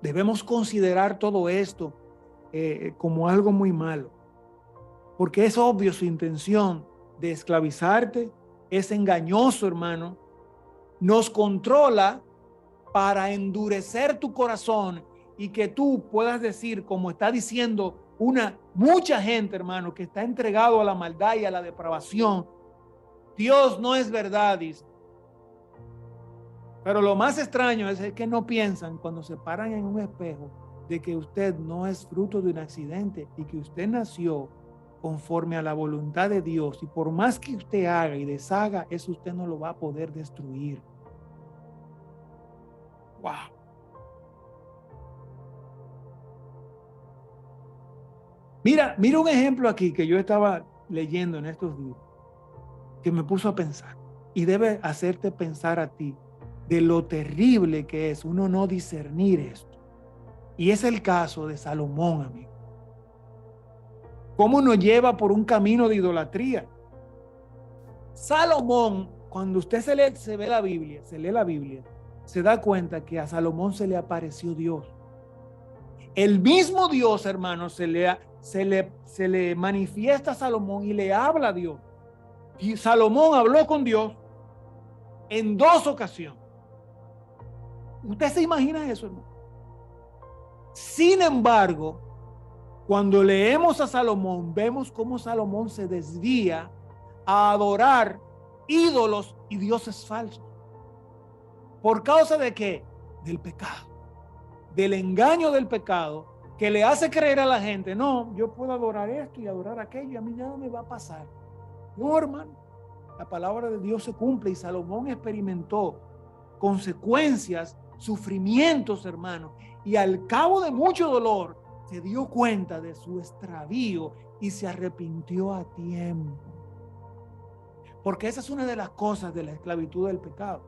Debemos considerar todo esto como algo muy malo, porque es obvio su intención de esclavizarte, es engañoso, hermano. Nos controla para endurecer tu corazón y que tú puedas decir, como está diciendo mucha gente, hermano, que está entregado a la maldad y a la depravación, Dios no es verdad, dice. Pero lo más extraño es que no piensan cuando se paran en un espejo de que usted no es fruto de un accidente y que usted nació conforme a la voluntad de Dios, y por más que usted haga y deshaga, eso usted no lo va a poder destruir. Wow. Mira un ejemplo aquí que yo estaba leyendo en estos días, que me puso a pensar y debe hacerte pensar a ti de lo terrible que es uno no discernir esto. Y es el caso de Salomón, amigo. Cómo nos lleva por un camino de idolatría. Salomón, cuando usted se lee la Biblia, se da cuenta que a Salomón se le apareció Dios. El mismo Dios, hermano, se le manifiesta a Salomón y le habla a Dios. Y Salomón habló con Dios en 2 ocasiones. ¿Usted se imagina eso, hermano? Sin embargo, cuando leemos a Salomón, vemos cómo Salomón se desvía a adorar ídolos y dioses falsos. ¿Por causa de qué? Del pecado, del engaño del pecado, que le hace creer a la gente, no, yo puedo adorar esto y adorar aquello y a mí nada me va a pasar. No, hermano, la palabra de Dios se cumple y Salomón experimentó consecuencias, sufrimientos, hermano, y al cabo de mucho dolor se dio cuenta de su extravío y se arrepintió a tiempo. Porque esa es una de las cosas de la esclavitud del pecado.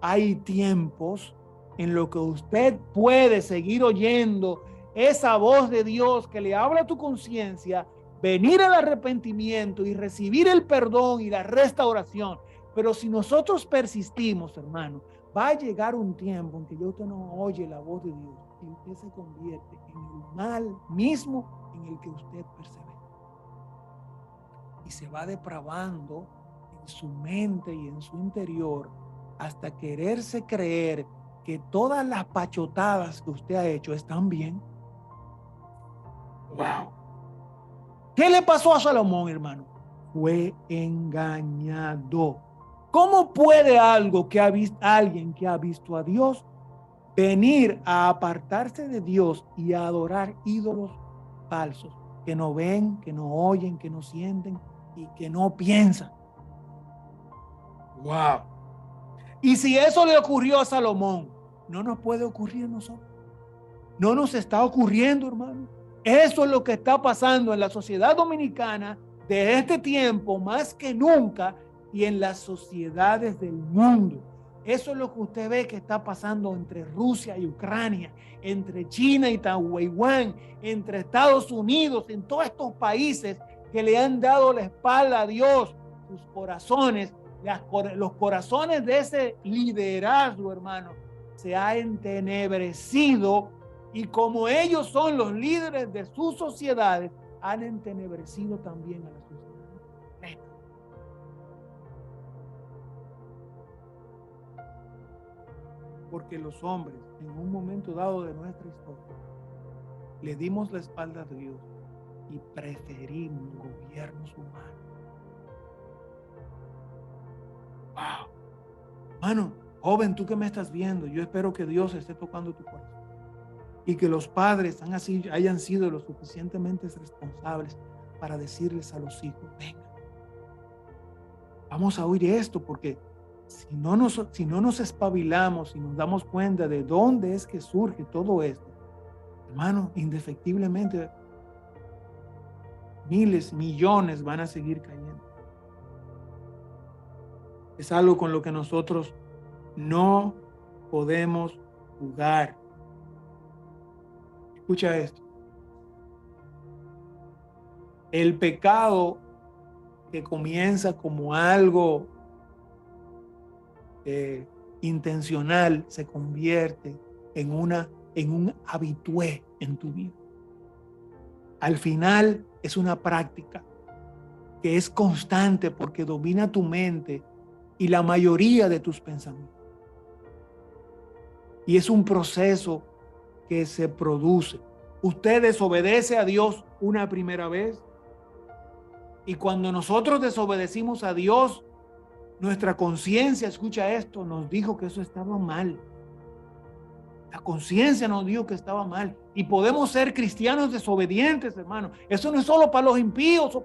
Hay tiempos en los que usted puede seguir oyendo esa voz de Dios que le habla a tu conciencia, venir al arrepentimiento y recibir el perdón y la restauración. Pero si nosotros persistimos, hermano, va a llegar un tiempo en que ya usted no oye la voz de Dios y usted se convierte en el mal mismo en el que usted persevera. Y se va depravando en su mente y en su interior hasta quererse creer que todas las pachotadas que usted ha hecho están bien. Wow. ¿Qué le pasó a Salomón, hermano? Fue engañado. ¿Cómo puede alguien que ha visto a Dios venir a apartarse de Dios y a adorar ídolos falsos que no ven, que no oyen, que no sienten y que no piensan? Wow. Y si eso le ocurrió a Salomón, no nos puede ocurrir a nosotros. No nos está ocurriendo, hermano. Eso es lo que está pasando en la sociedad dominicana de este tiempo más que nunca y en las sociedades del mundo. Eso es lo que usted ve que está pasando entre Rusia y Ucrania, entre China y Taiwán, entre Estados Unidos, en todos estos países que le han dado la espalda a Dios. Sus corazones, los corazones de ese liderazgo, hermano, se ha entenebrecido. Y como ellos son los líderes de sus sociedades, han entenebrecido también a la sociedad. Porque los hombres, en un momento dado de nuestra historia, le dimos la espalda a Dios y preferimos gobiernos humanos. Wow. Mano, joven, tú que me estás viendo, yo espero que Dios esté tocando tu corazón y que los padres hayan sido lo suficientemente responsables para decirles a los hijos, venga, vamos a oír esto, porque si no nos espabilamos y nos damos cuenta de dónde es que surge todo esto, hermano, indefectiblemente miles, millones van a seguir cayendo. Es algo con lo que nosotros no podemos jugar. Escucha esto. El pecado que comienza como algo intencional se convierte en un habitué en tu vida. Al final es una práctica que es constante porque domina tu mente y la mayoría de tus pensamientos. Y es un proceso que se produce. Usted desobedece a Dios una primera vez y cuando nosotros desobedecimos a Dios, nuestra conciencia, escucha esto, nos dijo que eso estaba mal. La conciencia nos dijo que estaba mal. Y podemos ser cristianos desobedientes, hermano. Eso no es solo para los impíos o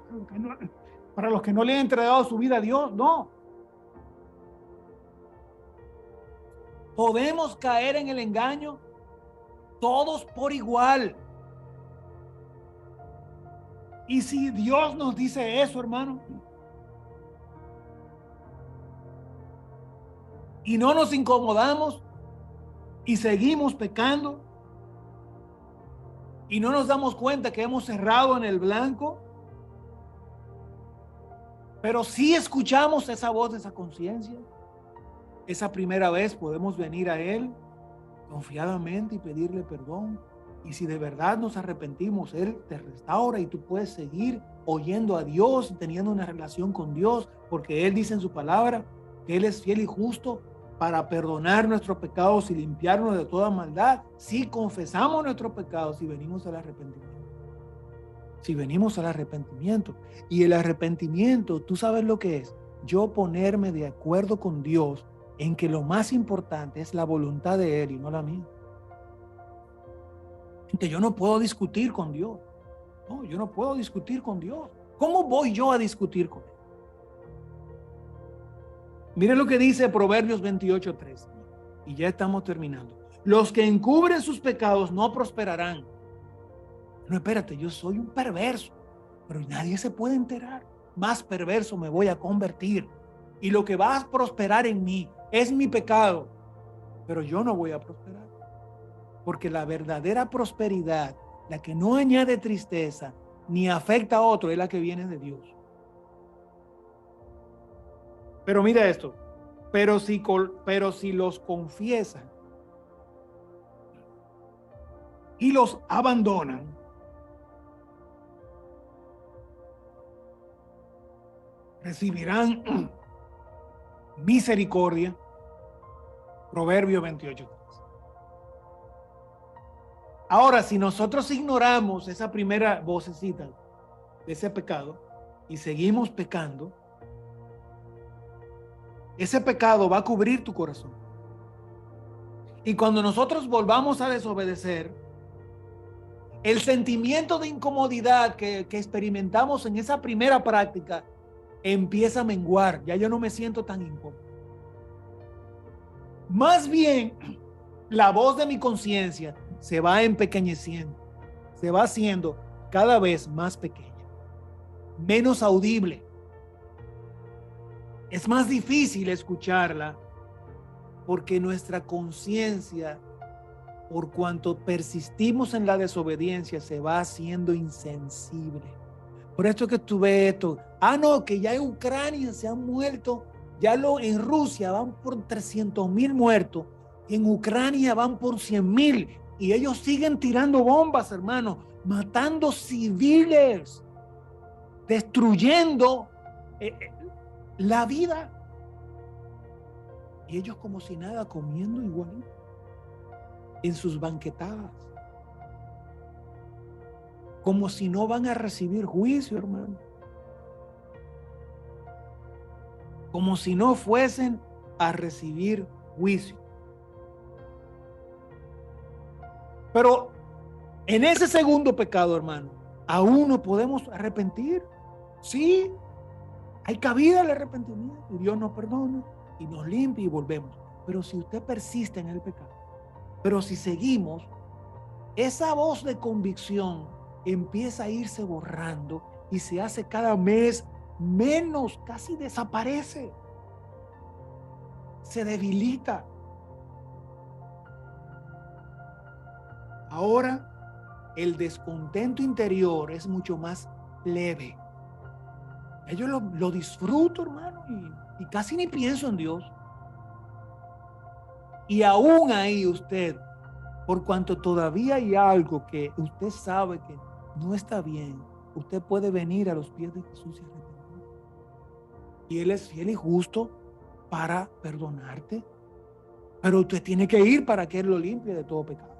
para los que no le han entregado su vida a Dios, no. Podemos caer en el engaño todos por igual. Y si Dios nos dice eso, hermano, y no nos incomodamos y seguimos pecando y no nos damos cuenta que hemos cerrado en el blanco, pero sí escuchamos esa voz de esa conciencia, esa primera vez podemos venir a Él confiadamente y pedirle perdón. Y si de verdad nos arrepentimos, Él te restaura y tú puedes seguir oyendo a Dios y teniendo una relación con Dios, porque Él dice en su palabra que Él es fiel y justo para perdonar nuestros pecados y limpiarnos de toda maldad. Si confesamos nuestros pecados y venimos al arrepentimiento. Si venimos al arrepentimiento. Y el arrepentimiento, tú sabes lo que es. Yo ponerme de acuerdo con Dios en que lo más importante es la voluntad de Él y no la mía. Que yo no puedo discutir con Dios. No, yo no puedo discutir con Dios. ¿Cómo voy yo a discutir con Él? Miren lo que dice Proverbios 28:3. Y ya estamos terminando. Los que encubren sus pecados no prosperarán. No, espérate, yo soy un perverso, pero nadie se puede enterar. Más perverso me voy a convertir. Y lo que va a prosperar en mí es mi pecado, pero yo no voy a prosperar. Porque la verdadera prosperidad, la que no añade tristeza ni afecta a otro, es la que viene de Dios. Pero mira esto, pero si los confiesan y los abandonan, recibirán misericordia. Proverbio 28. Ahora, si nosotros ignoramos esa primera vocecita de ese pecado y seguimos pecando, ese pecado va a cubrir tu corazón. Y cuando nosotros volvamos a desobedecer, el sentimiento de incomodidad que experimentamos en esa primera práctica empieza a menguar. Ya yo no me siento tan incómodo. Más bien, la voz de mi conciencia se va empequeñeciendo, se va haciendo cada vez más pequeña, menos audible. Es más difícil escucharla porque nuestra conciencia, por cuanto persistimos en la desobediencia, se va haciendo insensible. Por esto que tú ves esto. No, que ya en Ucrania se han muerto, en Rusia van por 300,000 muertos, en Ucrania van por 100,000 y ellos siguen tirando bombas, hermano, matando civiles, destruyendo la vida. Y ellos como si nada, comiendo igual en sus banquetadas. Como si no van a recibir juicio, hermano. Como si no fuesen a recibir juicio. Pero en ese segundo pecado, hermano, aún no podemos arrepentir. Sí, hay cabida al arrepentimiento y Dios nos perdona y nos limpia y volvemos. Pero si usted persiste en el pecado, pero si seguimos, esa voz de convicción empieza a irse borrando y se hace cada mes menos, casi desaparece, se debilita. Ahora el descontento interior es mucho más leve. Yo lo disfruto, hermano, y casi ni pienso en Dios. Y aún ahí usted, por cuanto todavía hay algo que usted sabe que no está bien, usted puede venir a los pies de Jesús y arrepentirse. Y Él es fiel y justo para perdonarte. Pero usted tiene que ir para que Él lo limpie de todo pecado.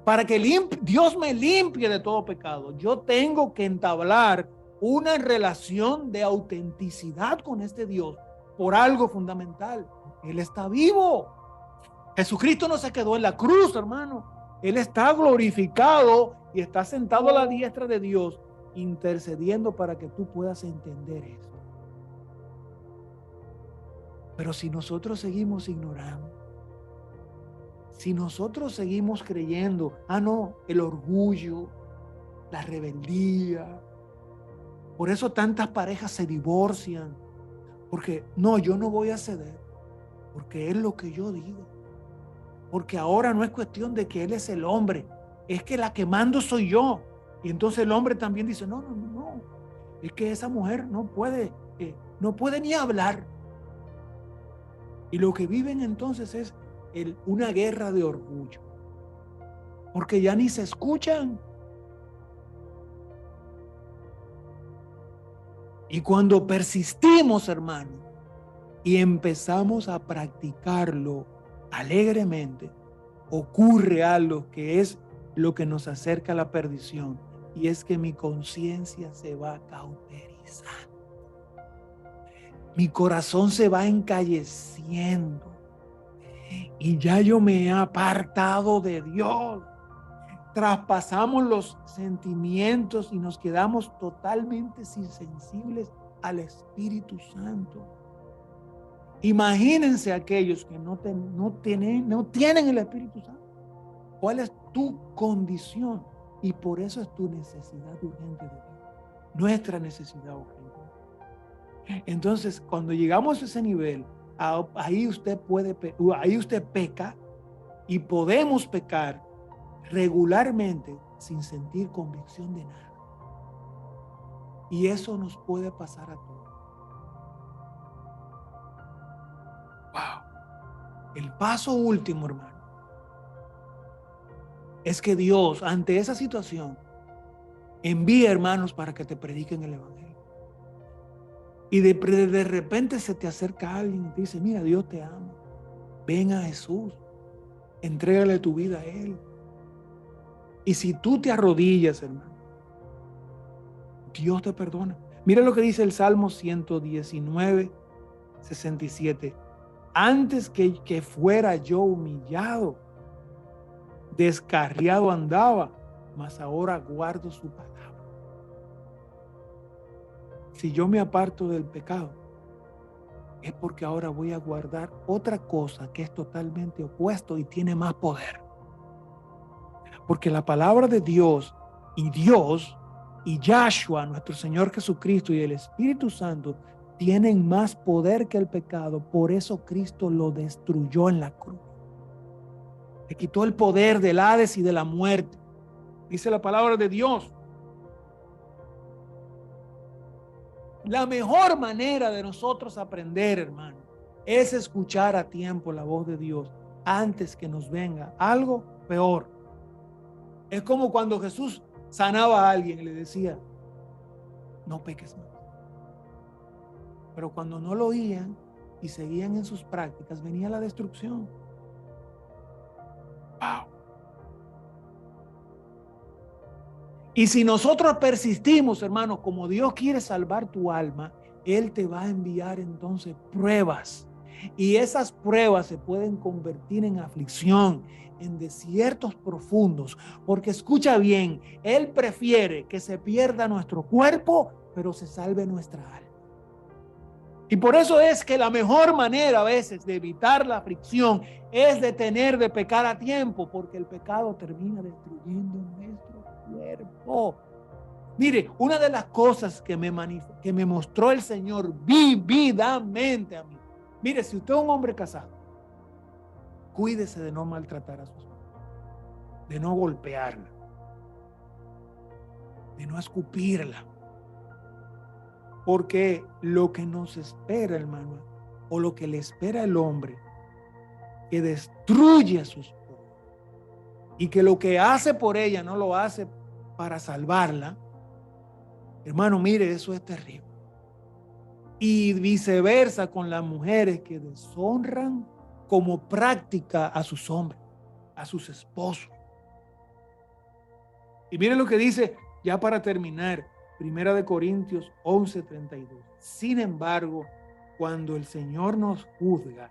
Para que Dios me limpie de todo pecado, yo tengo que entablar una relación de autenticidad con este Dios por algo fundamental. Él está vivo. Jesucristo no se quedó en la cruz, hermano. Él está glorificado y está sentado a la diestra de Dios, intercediendo para que tú puedas entender esto. Pero si nosotros seguimos ignorando, si nosotros seguimos creyendo, no, el orgullo, la rebeldía, por eso tantas parejas se divorcian, porque no, yo no voy a ceder, porque es lo que yo digo, porque ahora no es cuestión de que él es el hombre, es que la que mando soy yo, y entonces el hombre también dice, no, es que esa mujer no puede ni hablar, y lo que viven entonces es una guerra de orgullo, porque ya ni se escuchan. Y cuando persistimos, hermano, y empezamos a practicarlo alegremente, ocurre algo que es lo que nos acerca a la perdición, y es que mi conciencia se va cauterizando. Mi corazón se va encalleciendo y ya yo me he apartado de Dios. Traspasamos los sentimientos y nos quedamos totalmente insensibles al Espíritu Santo. Imagínense aquellos que no tienen el Espíritu Santo. ¿Cuál es tu condición? Y por eso es tu necesidad urgente de Dios. Nuestra necesidad urgente. Entonces, cuando llegamos a ese nivel, ahí usted peca, y podemos pecar regularmente sin sentir convicción de nada. Y eso nos puede pasar a todos. Wow. El paso último, hermano, es que Dios, ante esa situación, envía hermanos para que te prediquen el evangelio. Y de repente se te acerca alguien y te dice, mira, Dios te ama. Ven a Jesús. Entrégale tu vida a Él. Y si tú te arrodillas, hermano, Dios te perdona. Mira lo que dice el Salmo 119, 67. Antes que fuera yo humillado, descarriado andaba, mas ahora guardo su palabra. Si yo me aparto del pecado, es porque ahora voy a guardar otra cosa que es totalmente opuesto y tiene más poder. Porque la palabra de Dios y Yahshua, nuestro Señor Jesucristo, y el Espíritu Santo tienen más poder que el pecado. Por eso Cristo lo destruyó en la cruz. Le quitó el poder del Hades y de la muerte. Dice la palabra de Dios. La mejor manera de nosotros aprender, hermano, es escuchar a tiempo la voz de Dios antes que nos venga algo peor. Es como cuando Jesús sanaba a alguien y le decía, no peques más. Pero cuando no lo oían y seguían en sus prácticas, venía la destrucción. ¡Wow! Y si nosotros persistimos, hermano, como Dios quiere salvar tu alma, Él te va a enviar entonces pruebas. Y esas pruebas se pueden convertir en aflicción, en desiertos profundos. Porque escucha bien, Él prefiere que se pierda nuestro cuerpo, pero se salve nuestra alma. Y por eso es que la mejor manera a veces de evitar la aflicción es detener de pecar a tiempo, porque el pecado termina destruyendo nuestro cuerpo. Mire, una de las cosas que me mostró el Señor vívidamente a mí. Mire, si usted es un hombre casado, cuídese de no maltratar a su esposa, de no golpearla, de no escupirla. Porque lo que nos espera, hermano, o lo que le espera al hombre, que destruye a su esposa y que lo que hace por ella no lo hace para salvarla, hermano, mire, eso es terrible. Y viceversa con las mujeres que deshonran como práctica a sus hombres, a sus esposos. Y mire lo que dice, ya para terminar, 1 Corintios 11:32. Sin embargo, cuando el Señor nos juzga,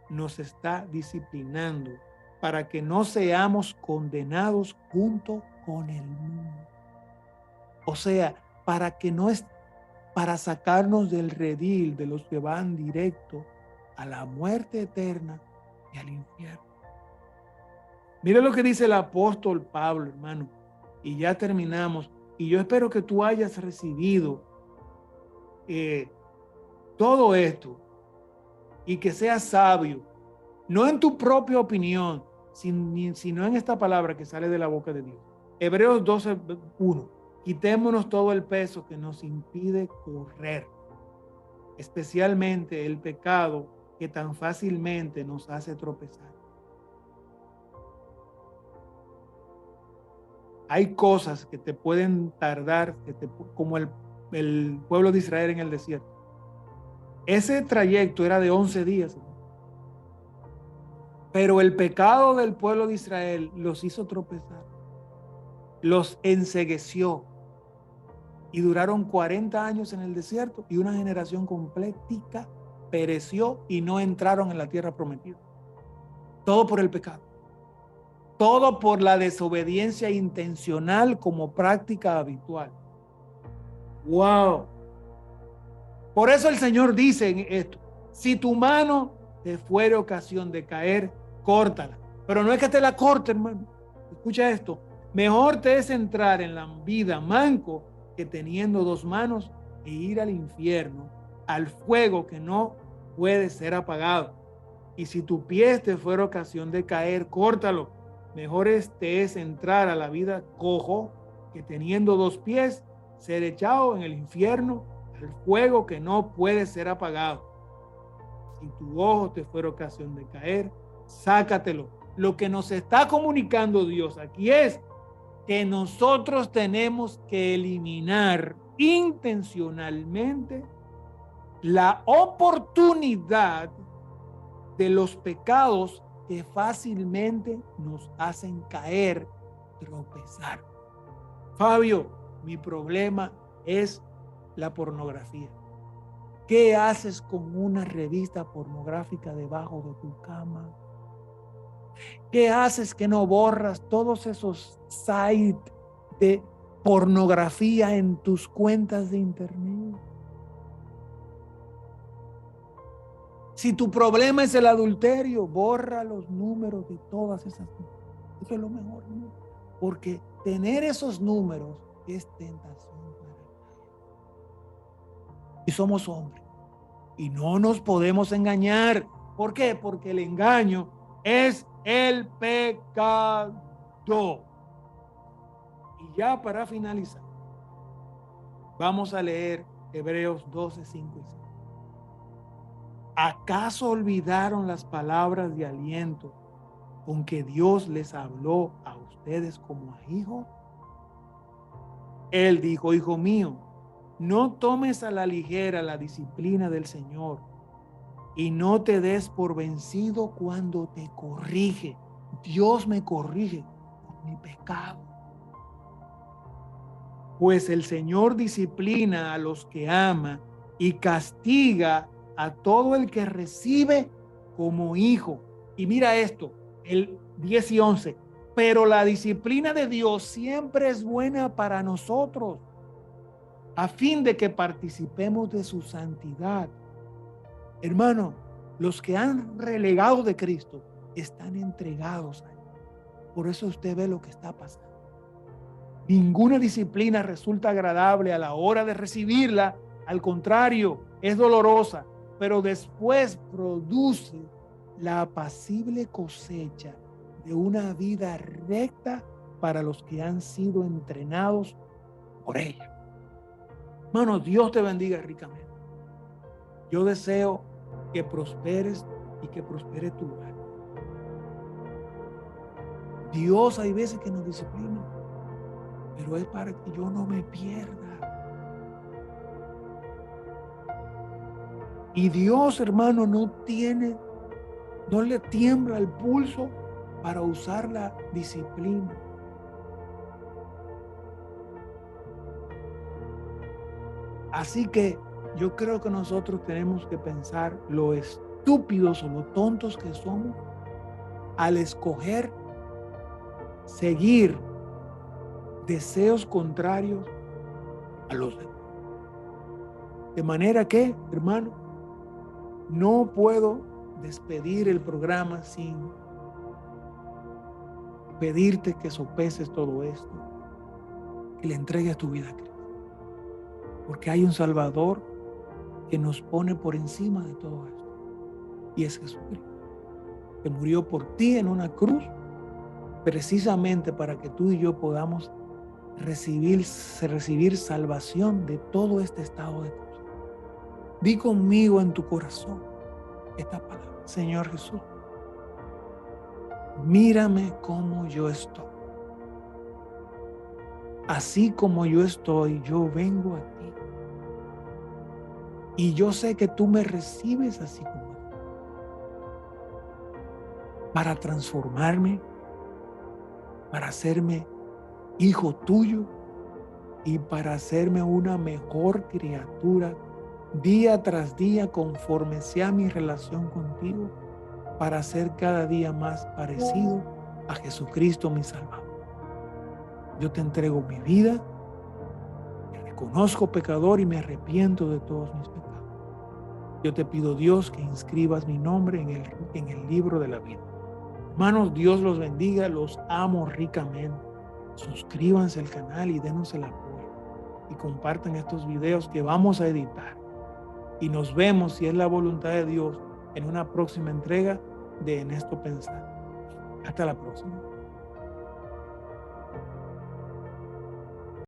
nos está disciplinando para que no seamos condenados junto con el mundo. O sea, para sacarnos del redil de los que van directo a la muerte eterna y al infierno. Mire lo que dice el apóstol Pablo, hermano, y ya terminamos. Y yo espero que tú hayas recibido todo esto y que seas sabio, no en tu propia opinión, sino en esta palabra que sale de la boca de Dios. Hebreos 12:1. Quitémonos todo el peso que nos impide correr, especialmente el pecado que tan fácilmente nos hace tropezar. Hay cosas que te pueden tardar, como el pueblo de Israel en el desierto. Ese trayecto era de 11 días. Pero el pecado del pueblo de Israel los hizo tropezar, los encegueció y duraron 40 años en el desierto y una generación completa pereció y no entraron en la tierra prometida. Todo por el pecado. Todo por la desobediencia intencional como práctica habitual. ¡Wow! Por eso el Señor dice en esto, si tu mano te fuere ocasión de caer, córtala. Pero no es que te la corte, hermano. Escucha esto. Mejor te es entrar en la vida manco que teniendo dos manos e ir al infierno, al fuego que no puede ser apagado. Y si tu pie te fuera ocasión de caer, córtalo. Mejor te es entrar a la vida cojo que teniendo dos pies, ser echado en el infierno, al fuego que no puede ser apagado. Si tu ojo te fuera ocasión de caer, sácatelo. Lo que nos está comunicando Dios aquí es que nosotros tenemos que eliminar intencionalmente la oportunidad de los pecados que fácilmente nos hacen caer, tropezar. Fabio, mi problema es la pornografía. ¿Qué haces con una revista pornográfica debajo de tu cama? ¿Qué haces que no borras todos esos sites de pornografía en tus cuentas de internet? Si tu problema es el adulterio, borra los números de todas esas cosas. Eso es lo mejor, ¿no? Porque tener esos números es tentación para caer. Y somos hombres. Y no nos podemos engañar. ¿Por qué? Porque el engaño es el pecado. Y ya para finalizar, vamos a leer Hebreos 12:5 y 6. ¿Acaso olvidaron las palabras de aliento con que Dios les habló a ustedes como a hijos? Él dijo, hijo mío, no tomes a la ligera la disciplina del Señor y no te des por vencido cuando te corrige. Dios me corrige por mi pecado. Pues el Señor disciplina a los que ama y castiga a todo el que recibe como hijo. Y mira esto, el 10 y 11. Pero la disciplina de Dios siempre es buena para nosotros, a fin de que participemos de su santidad. Hermano, los que han relegado de Cristo están entregados a Él. Por eso usted ve lo que está pasando. Ninguna disciplina resulta agradable a la hora de recibirla. Al contrario, es dolorosa, pero después produce la apacible cosecha de una vida recta para los que han sido entrenados por ella. Hermano, Dios te bendiga ricamente. Yo deseo que prosperes y que prospere tu hogar. Dios hay veces que nos disciplina, pero es para que yo no me pierda. Y Dios, hermano, no le tiembla el pulso para usar la disciplina. Así que yo creo que nosotros tenemos que pensar lo estúpidos o lo tontos que somos al escoger seguir deseos contrarios a los demás. De manera que, hermano, no puedo despedir el programa sin pedirte que sopeses todo esto, que le entregues tu vida a Cristo. Porque hay un Salvador que nos pone por encima de todo esto. Y es Jesucristo, que murió por ti en una cruz, precisamente para que tú y yo podamos recibir salvación de todo este estado de cosas. Di conmigo en tu corazón esta palabra: Señor Jesús, mírame como yo estoy. Así como yo estoy, yo vengo a ti. Y yo sé que tú me recibes así como yo, para transformarme, para hacerme hijo tuyo y para hacerme una mejor criatura día tras día conforme sea mi relación contigo, para ser cada día más parecido a Jesucristo mi Salvador. Yo te entrego mi vida, me reconozco pecador y me arrepiento de todos mis pecados. Yo te pido, Dios, que inscribas mi nombre en el libro de la vida. Hermanos, Dios los bendiga, los amo ricamente. Suscríbanse al canal y denos el apoyo. Y compartan estos videos que vamos a editar. Y nos vemos, si es la voluntad de Dios, en una próxima entrega de En esto pensar. Hasta la próxima.